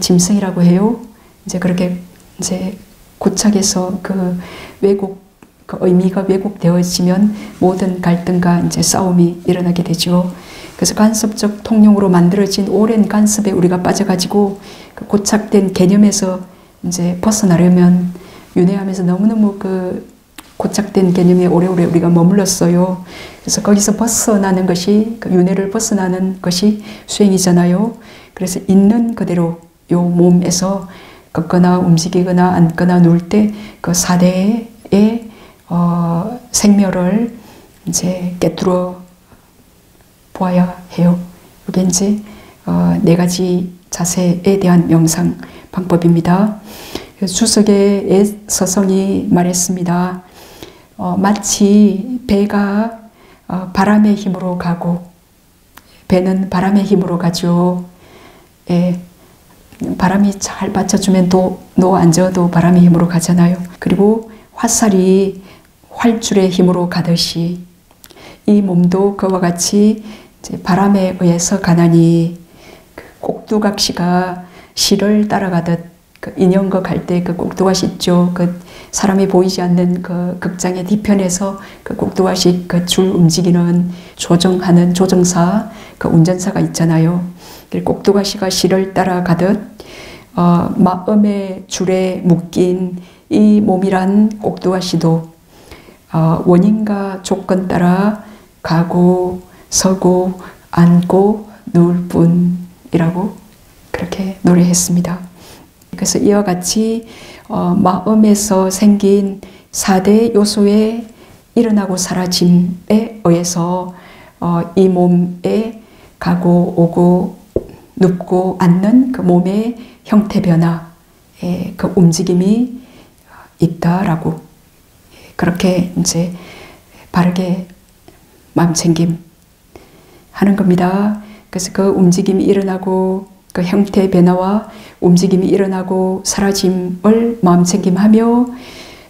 짐승이라고 해요? 이제 그렇게 이제 고착해서 그 왜곡 그 의미가 왜곡되어지면 모든 갈등과 이제 싸움이 일어나게 되죠. 그래서 간섭적 통용으로 만들어진 오랜 간섭에 우리가 빠져가지고 그 고착된 개념에서 이제 벗어나려면 윤회하면서 너무너무 그 고착된 개념에 오래오래 우리가 머물렀어요. 그래서 거기서 벗어나는 것이 그 윤회를 벗어나는 것이 수행이잖아요. 그래서 있는 그대로 요 몸에서 걷거나 움직이거나 앉거나 누울 때 그 사대의 생멸을 이제 깨뚫어 보아야 해요. 이게 이제 네 가지 자세에 대한 명상 방법입니다. 주석의 서성이 말했습니다. 마치 배가 바람의 힘으로 가고 배는 바람의 힘으로 가죠. 예, 바람이 잘 받쳐주면 또 앉아도 바람의 힘으로 가잖아요. 그리고 화살이 활줄의 힘으로 가듯이 이 몸도 그와 같이 이제 바람에 의해서 가나니 그 꼭두각시가 시를 따라가듯 그 인형극 할 때 그 꼭두각시 있죠. 그 사람이 보이지 않는 그 극장의 뒤편에서 그 꼭두각시 그 줄 움직이는 조정하는 조정사 그 운전사가 있잖아요. 꼭두각시가 시를 따라가듯 마음의 줄에 묶인 이 몸이란 꼭두각시도 원인과 조건 따라 가고 서고 앉고 누울 뿐이라고 그렇게 노래했습니다. 그래서 이와 같이 마음에서 생긴 4대 요소의 일어나고 사라짐에 의해서 이 몸에 가고 오고 눕고 앉는 그 몸의 형태 변화의 그 움직임이 있다라고 그렇게 이제 바르게 마음챙김 하는 겁니다. 그래서 그 움직임이 일어나고 그 형태 변화와 움직임이 일어나고 사라짐을 마음챙김하며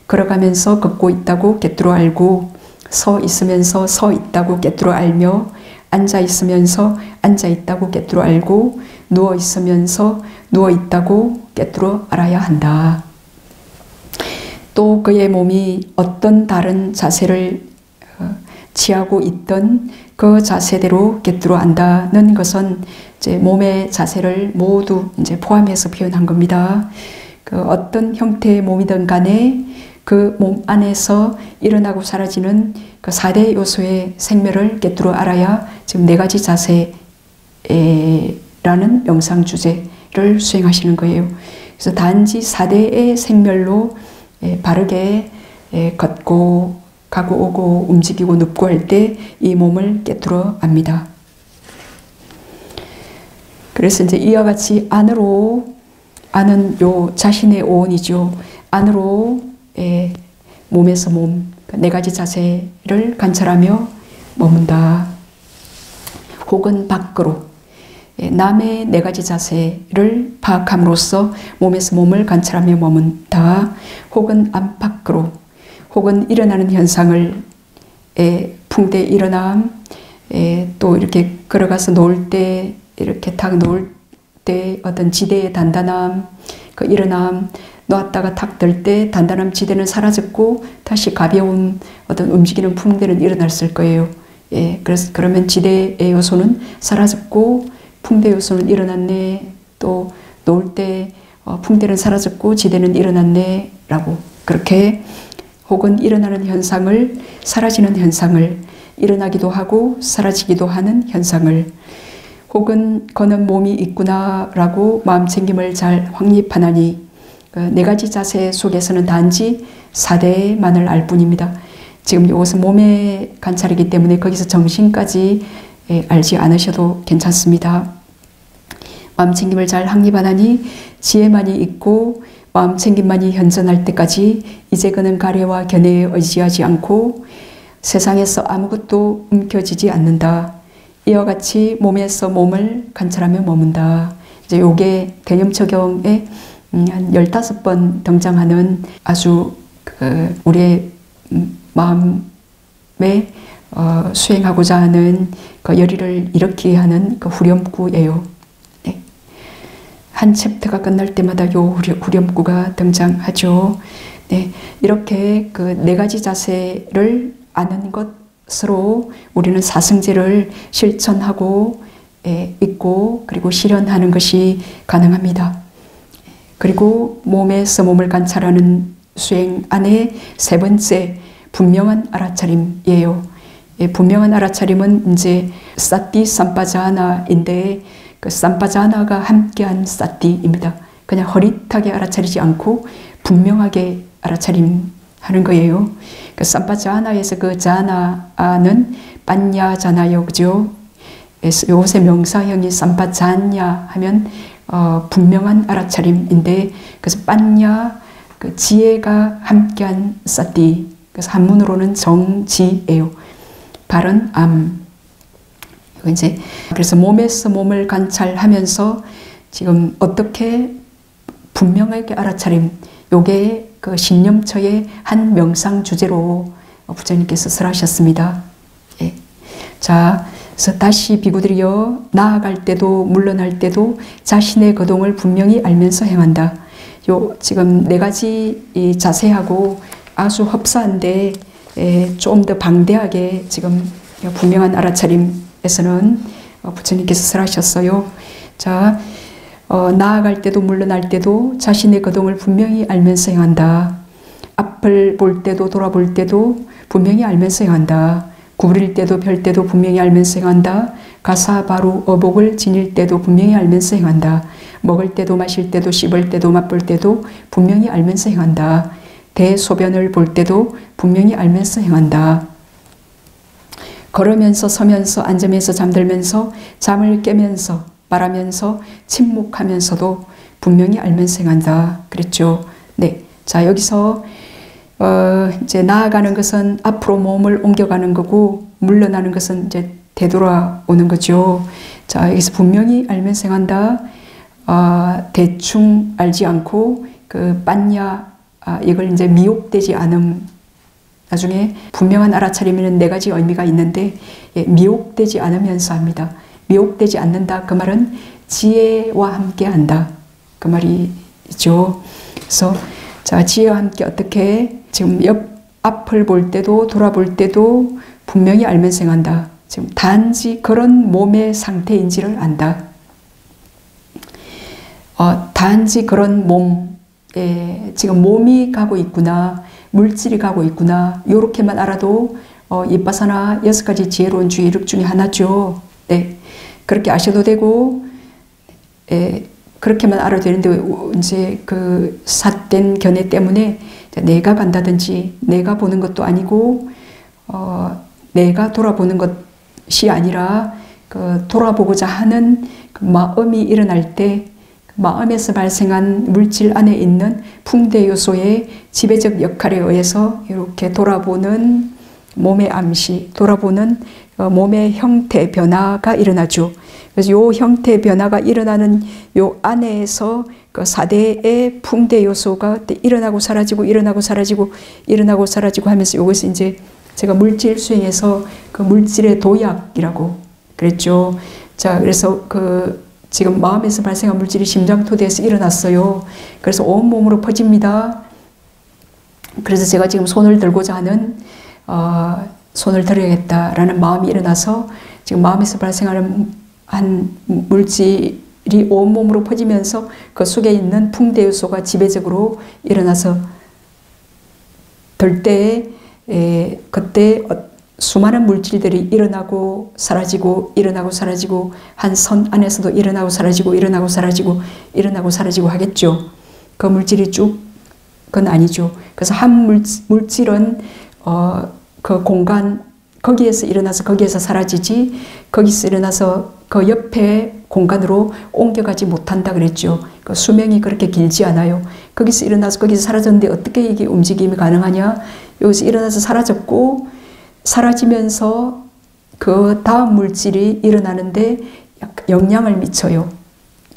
걸어가면서 걷고 있다고 깨뚫어 알고 서 있으면서 서 있다고 깨뚫어 알며 앉아 있으면서 앉아 있다고 깨뚫어 알고 누워 있으면서 누워 있다고 깨뚫어 알아야 한다. 또 그의 몸이 어떤 다른 자세를 취하고 있던 그 자세대로 깨뚫어 안다는 것은 이제 몸의 자세를 모두 이제 포함해서 표현한 겁니다. 그 어떤 형태의 몸이든 간에 그 몸 안에서 일어나고 사라지는 그 4대 요소의 생멸을 깨뚫어 알아야 지금 4가지 자세라는 명상 주제를 수행하시는 거예요. 그래서 단지 4대의 생멸로 바르게 걷고 가고 오고 움직이고 눕고 할 때 이 몸을 깨뚫어 압니다. 그래서 이제 이와 같이 안으로 안은 요 자신의 오온이죠. 안으로 몸에서 몸 4가지 자세를 관찰하며 머문다. 혹은 밖으로 남의 4가지 자세를 파악함으로써 몸에서 몸을 관찰하며 머문다. 혹은 안팎으로 혹은 일어나는 현상을 풍대 일어남, 또 이렇게 걸어가서 놓을 때, 이렇게 탁 놓을 때 어떤 지대의 단단함, 그 일어남, 놓았다가 탁 들 때 단단함 지대는 사라졌고 다시 가벼운 어떤 움직이는 풍대는 일어났을 거예요. 그래서 그러면 지대의 요소는 사라졌고 풍대 요소는 일어났네. 또 놓을 때 풍대는 사라졌고 지대는 일어났네 라고, 그렇게 혹은 일어나는 현상을, 사라지는 현상을, 일어나기도 하고 사라지기도 하는 현상을, 혹은 거는 몸이 있구나 라고 마음챙김을 잘 확립하나니, 네 가지 자세 속에서는 단지 4대만을 알 뿐입니다. 지금 이것은 몸의 관찰이기 때문에 거기서 정신까지 알지 않으셔도 괜찮습니다. 마음챙김을 잘 확립하나니 지혜만이 있고 마음챙김만이 현존할 때까지 이제 그는 가래와 견해에 의지하지 않고 세상에서 아무것도 움켜쥐지 않는다. 이와 같이 몸에서 몸을 관찰하며 머문다. 이제 요게 개념 적용에 한 15번 등장하는 아주 우리의 마음에 수행하고자 하는 그 열의를 일으키게 하는 그 후렴구예요. 네. 한 챕터가 끝날 때마다 요 후렴구가 등장하죠. 네. 이렇게 그 네 가지 자세를 아는 것으로 우리는 사승제를 실천하고 있고 그리고 실현하는 것이 가능합니다. 그리고 몸에서 몸을 관찰하는 수행 안에 세 번째, 분명한 알아차림이에요. 분명한 알아차림은 이제 사티 삼파자나인데 그 삼파자나가 함께한 사티입니다. 그냥 허릿하게 알아차리지 않고 분명하게 알아차림 하는 거예요. 그 삼파자나에서 그 자나는 빠냐잖아요. 그죠? 요새 명사형이 삼파자냐 하면 분명한 알아차림인데, 그래서 빠냐, 그 지혜가 함께한 사티. 그래서 한문으로는 정지예요. 바른 암. 이제 그래서 몸에서 몸을 관찰하면서 지금 어떻게 분명하게 알아차림, 요게 그 신념처의 한 명상 주제로 부처님께서 설하셨습니다. 예. 자, 그래서 다시 비구들이여, 나아갈 때도 물러날 때도 자신의 거동을 분명히 알면서 행한다. 요 지금 네 가지 이 자세하고 아주 흡사한데 좀 더 방대하게 지금 분명한 알아차림에서는 부처님께서 설하셨어요. 자, 나아갈 때도 물러날 때도 자신의 거동을 분명히 알면서 행한다. 앞을 볼 때도 돌아볼 때도 분명히 알면서 행한다. 구부릴 때도 펼 때도 분명히 알면서 행한다. 가사 바로 어복을 지닐 때도 분명히 알면서 행한다. 먹을 때도 마실 때도 씹을 때도 맛볼 때도 분명히 알면서 행한다. 대소변을 볼 때도 분명히 알면서 행한다. 걸으면서 서면서 앉으면서 잠들면서 잠을 깨면서 말하면서 침묵하면서도 분명히 알면서 행한다. 그랬죠. 네. 자, 여기서 이제 나아가는 것은 앞으로 몸을 옮겨가는 거고, 물러나는 것은 이제 되돌아오는 거죠. 자, 여기서 분명히 알면서 행한다. 대충 알지 않고, 그, 빠냐, 이걸 이제 미혹되지 않음. 나중에 분명한 알아차림에는 네 가지 의미가 있는데, 미혹되지 않으면서 합니다. 미혹되지 않는다. 그 말은 지혜와 함께 한다. 그 말이죠. 그래서, 자, 지혜와 함께 어떻게 지금 앞을 볼 때도 돌아볼 때도 분명히 알면서 행한다. 지금 단지 그런 몸의 상태인지를 안다. 단지 그런 몸에 지금 몸이 가고 있구나, 물질이 가고 있구나, 요렇게만 알아도 이빠사나 6가지 지혜로운 주의 이력 중에 하나죠. 네, 그렇게 아셔도 되고, 그렇게만 알아도 되는데 이제 그 삿된 견해 때문에 내가 간다든지 내가 보는 것도 아니고 내가 돌아보는 것이 아니라 그 돌아보고자 하는 그 마음이 일어날 때 그 마음에서 발생한 물질 안에 있는 풍대 요소의 지배적 역할에 의해서 이렇게 돌아보는 몸의 암시, 돌아보는 몸의 형태 변화가 일어나죠. 그래서 요 형태 변화가 일어나는 요 안에서 그 4대의 풍대 요소가 일어나고 사라지고 일어나고 사라지고 일어나고 사라지고 하면서 이것이 이제 제가 물질 수행에서 그 물질의 도약이라고 그랬죠. 자, 그래서 지금 마음에서 발생한 물질이 심장 토대에서 일어났어요. 그래서 온몸으로 퍼집니다. 그래서 제가 지금 손을 들고자 하는 손을 들어야겠다라는 마음이 일어나서 지금 마음에서 발생하는 한 물질이 온몸으로 퍼지면서 그 속에 있는 풍대 요소가 지배적으로 일어나서 들 때에 그때 수많은 물질들이 일어나고 사라지고 일어나고 사라지고 한 선 안에서도 일어나고 사라지고 일어나고 사라지고 일어나고 사라지고 하겠죠. 그 물질이 쭉 그건 아니죠. 그래서 한 물질은 그 공간 거기에서 일어나서 거기에서 사라지지 거기서 일어나서 그 옆에 공간으로 옮겨가지 못한다 그랬죠. 그 수명이 그렇게 길지 않아요. 거기서 일어나서 거기서 사라졌는데 어떻게 이게 움직임이 가능하냐. 여기서 일어나서 사라졌고 사라지면서 그 다음 물질이 일어나는데 영향을 미쳐요.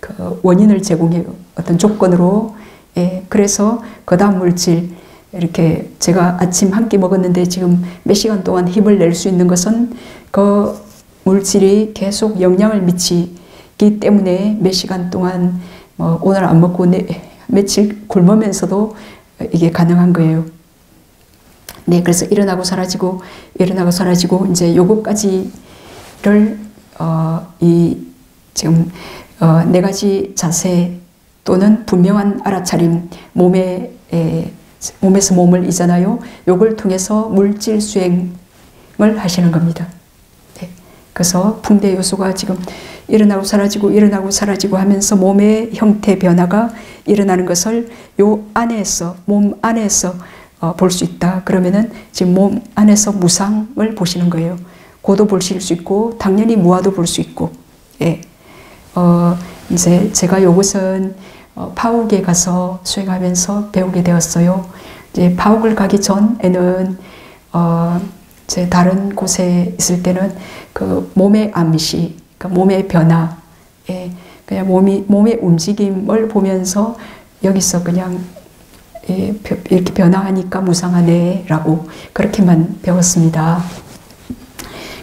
그 원인을 제공해요. 어떤 조건으로. 예, 그래서 그 다음 물질 이렇게 제가 아침 한 끼 먹었는데 지금 몇 시간 동안 힘을 낼 수 있는 것은 그 물질이 계속 영향을 미치기 때문에 몇 시간 동안 뭐 오늘 안 먹고 며칠 굶으면서도 이게 가능한 거예요. 네, 그래서 일어나고 사라지고 일어나고 사라지고 이제 요거까지를 지금 네 가지 자세 또는 분명한 알아차림 몸에서 몸을 이잖아요. 요걸 통해서 물질 수행을 하시는 겁니다. 네. 그래서 풍대 요소가 지금 일어나고 사라지고 일어나고 사라지고 하면서 몸의 형태 변화가 일어나는 것을 요 안에서 몸 안에서 볼 수 있다. 그러면은 지금 몸 안에서 무상을 보시는 거예요. 고도 보실 수 있고 당연히 무아도 볼 수 있고. 예. 이제 제가 요것은 파옥에 가서 수행하면서 배우게 되었어요. 이제 파옥을 가기 전에는 제 다른 곳에 있을 때는 그 몸의 암시, 그 몸의 변화, 예, 그냥 몸의 움직임을 보면서 여기서 그냥 예, 이렇게 변화하니까 무상하네라고 그렇게만 배웠습니다.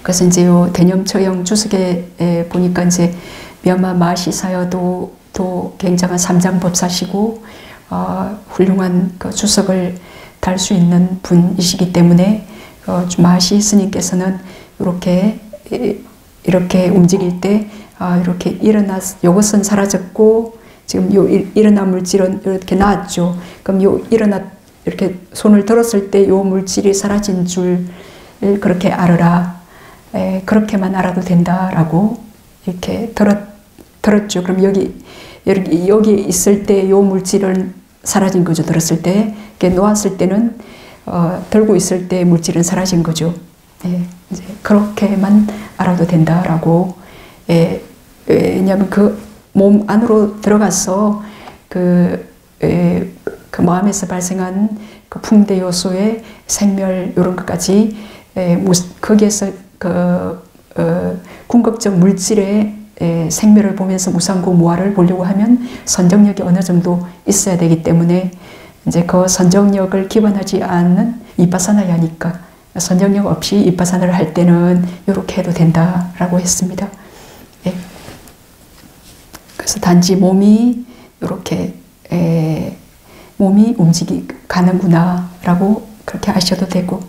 그래서 이제 요 대념처형 주석에 보니까 이제 미얀마 마시사여도 또 굉장한 삼장법사시고 훌륭한 그 주석을 달 수 있는 분이시기 때문에 마시 스님께서는 이렇게 움직일 때 이렇게 요것은 사라졌고 지금 요 일어난 물질은 이렇게 나왔죠. 그럼 이렇게 손을 들었을 때 요 물질이 사라진 줄을 그렇게 알아라. 그렇게만 알아도 된다라고 이렇게 들었죠. 그럼 여기 있을 때 요 물질은 사라진 거죠. 들었을 때. 이렇게 놓았을 때는 들고 있을 때 물질은 사라진 거죠. 예, 이제 그렇게만 알아도 된다라고. 왜냐하면 그 몸 안으로 들어가서 그 마음에서 발생한 그 풍대 요소의 생멸 이런 것까지 거기에서 궁극적 물질의 생멸을 보면서 무상고 무아를 보려고 하면 선정력이 어느 정도 있어야 되기 때문에 이제 그 선정력을 기반하지 않는 이빠사나야니까 선정력 없이 이빠사나를 할 때는 이렇게 해도 된다라고 했습니다. 예. 그래서 단지 몸이 이렇게 몸이 가는구나라고 그렇게 아셔도 되고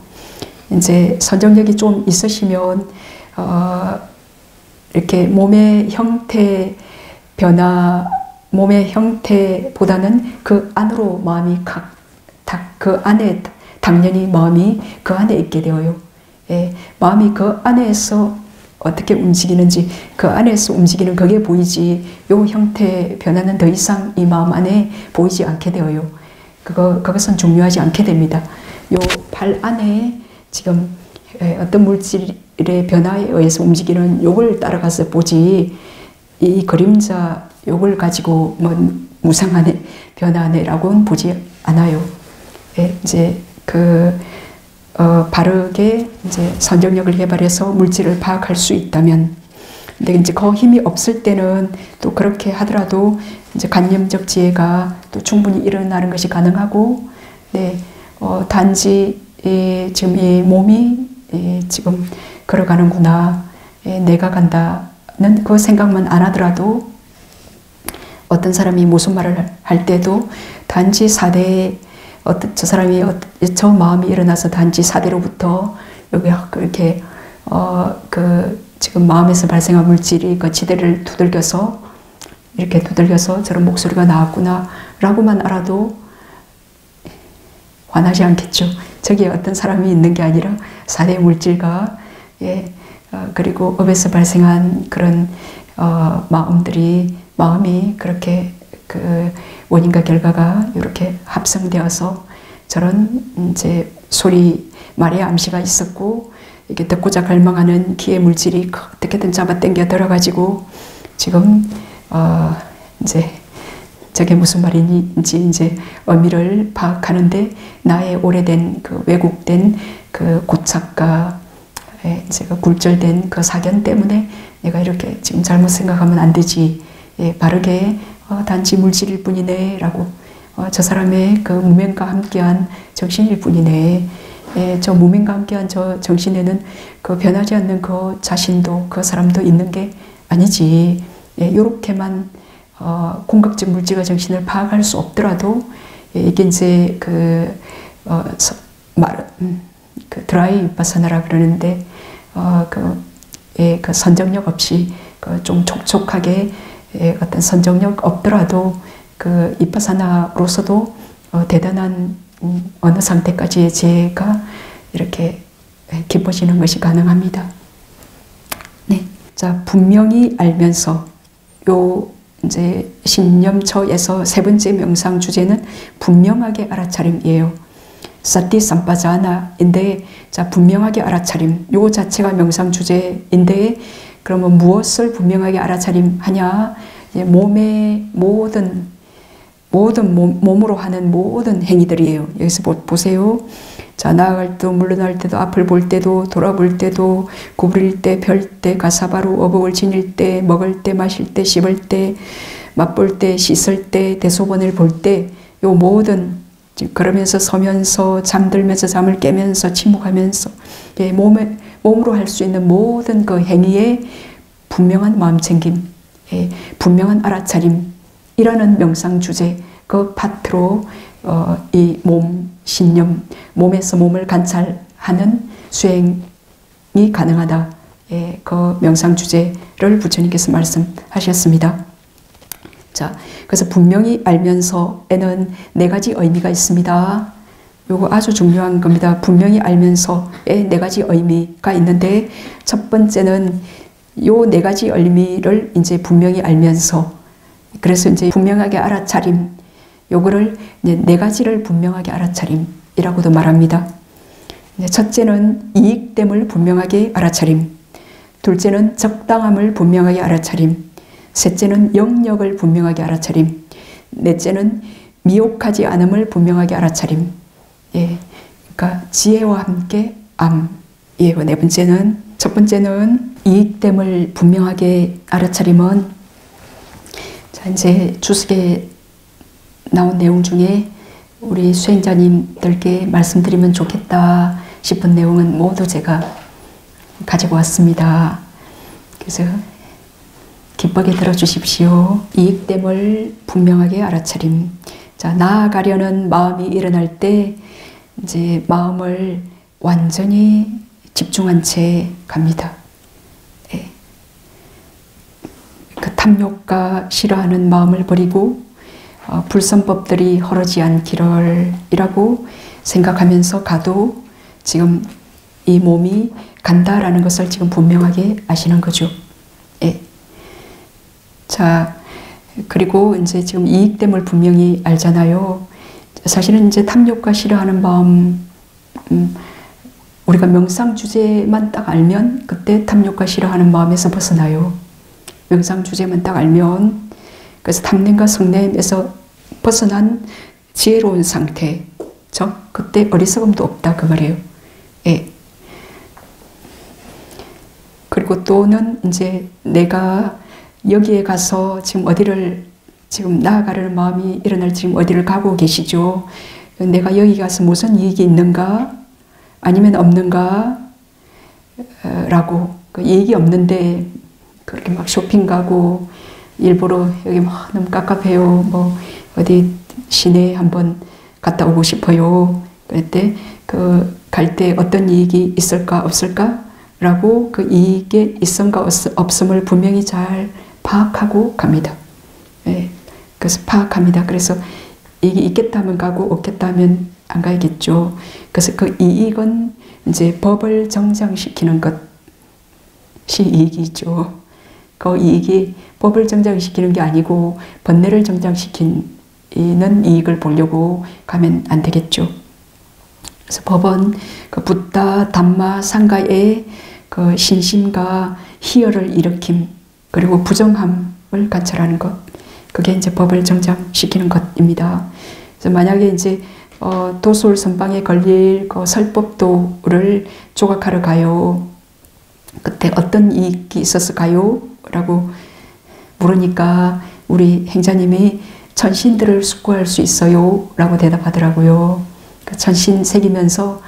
이제 선정력이 좀 있으시면 이렇게 몸의 형태 변화, 몸의 형태보다는 그 안으로 마음이 그 안에 당연히 마음이 그 안에 있게 되어요. 예, 마음이 그 안에서 어떻게 움직이는지 그 안에서 움직이는 그게 보이지 요 형태 변화는 더 이상 이 마음 안에 보이지 않게 되어요. 그것은 중요하지 않게 됩니다. 요 발 안에 지금 어떤 물질의 변화에 의해서 움직이는 요걸 따라가서 보지 이 그림자 요걸 가지고 뭐 무상하네 변화하네라고는 보지 않아요. 예, 이제 바르게 이제 선정력을 개발해서 물질을 파악할 수 있다면, 근데 이제 그 힘이 없을 때는 또 그렇게 하더라도 이제 관념적 지혜가 또 충분히 일어나는 것이 가능하고, 네, 단지 지금 이 몸이 지금 걸어가는구나, 내가 간다는 그 생각만 안 하더라도 어떤 사람이 무슨 말을 할 때도 단지 사대에 저 사람이 저 마음이 일어나서 단지 사대로부터 여기 그렇게 지금 마음에서 발생한 물질이 그 지대를 두들겨서 이렇게 두들겨서 저런 목소리가 나왔구나 라고만 알아도 화나지 않겠죠. 저기에 어떤 사람이 있는 게 아니라 사대 물질과 그리고 업에서 발생한 그런 마음이 그렇게 그 원인과 결과가 이렇게 합성되어서 저런 이제 소리 말의 암시가 있었고, 이게 듣고자 갈망하는 기의 물질이 어떻게든 잡아당겨 들어가지고 지금 이제 저게 무슨 말인지 이제 의미를 파악하는데 나의 오래된 그 왜곡된 그 고착과 이제 그 굴절된 그 사견 때문에 내가 이렇게 지금 잘못 생각하면 안 되지, 바르게 단지 물질일 뿐이네 라고, 저 사람의 그 무명과 함께한 정신일 뿐이네, 저 무명과 함께한 저 정신에는 그 변하지 않는 그 자신도 그 사람도 있는 게 아니지, 요렇게만 공각적 물질과 정신을 파악할 수 없더라도 이게 이제 그 드라이 위파사나라 그러는데 그 선정력 없이 좀 촉촉하게 어떤 선정력 없더라도 그 위파사나로서도 대단한 어느 상태까지의 지혜가 이렇게 깊어지는 것이 가능합니다. 네, 자 분명히 알면서 요 이제 신념처에서 세 번째 명상 주제는 분명하게 알아차림이에요. 사티 삼파자나인데, 자 분명하게 알아차림, 요 자체가 명상 주제인데, 그러면 무엇을 분명하게 알아차림하냐? 몸의 몸으로 하는 모든 행위들이에요. 여기서 보세요. 자 나아갈 때도 물러날 때도 앞을 볼 때도 돌아볼 때도 구부릴 때 펼 때 가사바로 어복을 지닐 때 먹을 때 마실 때 씹을 때 맛볼 때 씻을 때 대소변을 볼 때 요 모든, 그러면서 서면서 잠들면서 잠을 깨면서 침묵하면서 몸으로 할 수 있는 모든 그 행위에 분명한 마음챙김, 분명한 알아차림이라는 명상 주제 그 파트로 이 몸, 신념, 몸에서 몸을 관찰하는 수행이 가능하다. 그 명상 주제를 부처님께서 말씀하셨습니다. 자, 그래서 분명히 알면서에는 네 가지 의미가 있습니다. 요거 아주 중요한 겁니다. 분명히 알면서에 네 가지 의미가 있는데, 첫 번째는 요 네 가지 의미를 이제 분명히 알면서, 그래서 이제 분명하게 알아차림, 요거를 이제 네 가지를 분명하게 알아차림이라고도 말합니다. 첫째는 이익됨을 분명하게 알아차림, 둘째는 적당함을 분명하게 알아차림, 셋째는 영역을 분명하게 알아차림, 넷째는 미혹하지 않음을 분명하게 알아차림. 그러니까 지혜와 함께 암이에요. 네 번째는, 첫 번째는 이익됨을 분명하게 알아차림은, 자 이제 주석에 나온 내용 중에 우리 수행자님들께 말씀드리면 좋겠다 싶은 내용은 모두 제가 가지고 왔습니다. 그래서 기쁘게 들어주십시오. 이익됨을 분명하게 알아차림. 자, 나아가려는 마음이 일어날 때 이제 마음을 완전히 집중한 채 갑니다. 그 탐욕과 싫어하는 마음을 버리고 불선법들이 허러지 않기를 이라고 생각하면서 가도 지금 이 몸이 간다라는 것을 지금 분명하게 아시는 거죠. 자, 그리고 이제 지금 이익됨을 분명히 알잖아요. 사실은 이제 탐욕과 싫어하는 마음, 우리가 명상 주제만 딱 알면 그때 탐욕과 싫어하는 마음에서 벗어나요. 명상 주제만 딱 알면, 그래서 탐냄과 성냄에서 벗어난 지혜로운 상태, 그때 어리석음도 없다 그 말이에요. 그리고 또는 이제 내가 여기에 가서 지금 어디를, 지금 나아가려는 마음이 일어날 지금 어디를 가고 계시죠. 내가 여기 가서 무슨 이익이 있는가, 아니면 없는가? 라고 그 이익이 없는데 그렇게 막 쇼핑 가고 일부러 여기 막 너무 깝깝해요. 뭐 어디 시내에 한번 갔다 오고 싶어요. 그때 그 갈 때 어떤 이익이 있을까 없을까? 라고 그 이익의 있음과 없음을 분명히 잘 파악하고 갑니다. 예, 그래서 파악합니다. 그래서 이익이 있겠다면 가고 없겠다면 안 가야겠죠. 그래서 그 이익은 이제 법을 정장시키는 것이 이익이죠. 그 이익이 법을 정장시키는 게 아니고 번뇌를 정장시키는 이익을 보려고 가면 안 되겠죠. 그래서 법은 그 붓다, 담마, 상가의 그 신심과 희열을 일으킴 그리고 부정함을 관찰하는 것. 그게 이제 법을 정장시키는 것입니다. 그래서 만약에 이제 도솔 선방에 걸릴 그 설법도를 조각하러 가요. 그때 어떤 이익이 있었을까요? 라고 물으니까 우리 행자님이 천신들을 숙고할 수 있어요. 라고 대답하더라고요. 그 천신 새기면서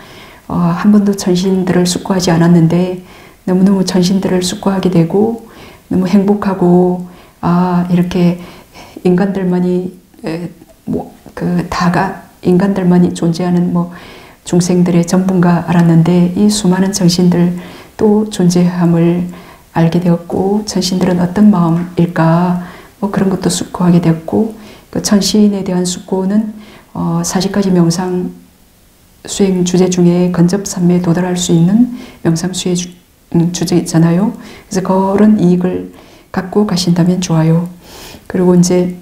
한 번도 천신들을 숙고하지 않았는데 너무너무 천신들을 숙고하게 되고 너무 행복하고 이렇게 인간들만이 그 다가 인간들만이 존재하는 뭐 중생들의 전부인가 알았는데 이 수많은 천신들 또 존재함을 알게 되었고 천신들은 어떤 마음일까 뭐 그런 것도 숙고하게 되었고 그 천신에 대한 숙고는 40가지 명상 수행 주제 중에 건접삼매에 도달할 수 있는 명상 수행 주제잖아요. 그래서 그런 이익을 갖고 가신다면 좋아요. 그리고 이제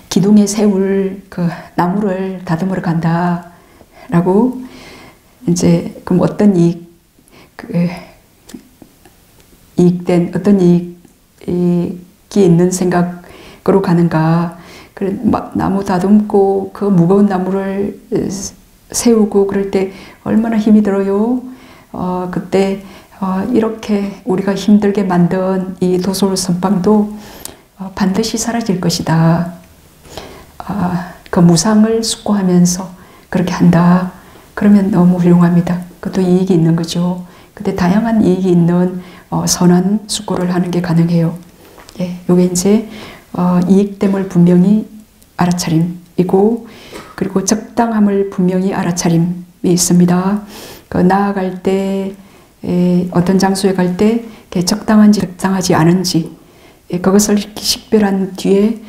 기둥에 세울 그 나무를 다듬으러 간다라고 이제 그럼 어떤 이익된 어떤 이익이 있는 생각으로 가는가? 그래 막 나무 다듬고 그 무거운 나무를 세우고 그럴 때 얼마나 힘이 들어요. 그때 이렇게 우리가 힘들게 만든 이 도솔 선방도 반드시 사라질 것이다. 그 무상을 숙고하면서 그렇게 한다. 그러면 너무 훌륭합니다. 그것도 이익이 있는 거죠. 근데 다양한 이익이 있는 선한 숙고를 하는 게 가능해요. 예, 요게 이제 이익됨을 분명히 알아차림이고 그리고 적당함을 분명히 알아차림이 있습니다. 그 나아갈 때 어떤 장소에 갈 때 적당한지 적당하지 않은지 그것을 식별한 뒤에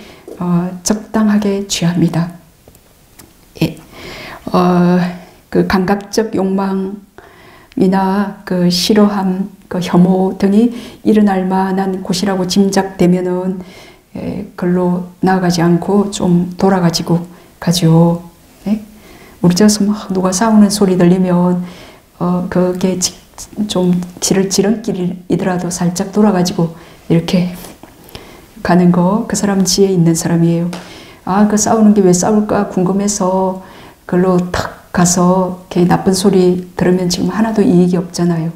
적당하게 취합니다. 예. 그 감각적 욕망이나 그 싫어함, 그 혐오 등이 일어날 만한 곳이라고 짐작되면은 글로 나아가지 않고 좀 돌아가지고 가죠. 예? 우리 집에서 막 누가 싸우는 소리 들리면 그게 좀 지름길이더라도 살짝 돌아가지고 이렇게 가는 거 그 사람 지혜 있는 사람이에요. 그 싸우는 게 왜 싸울까 궁금해서 글로 탁 가서 나쁜 소리 들으면 지금 하나도 이익이 없잖아요.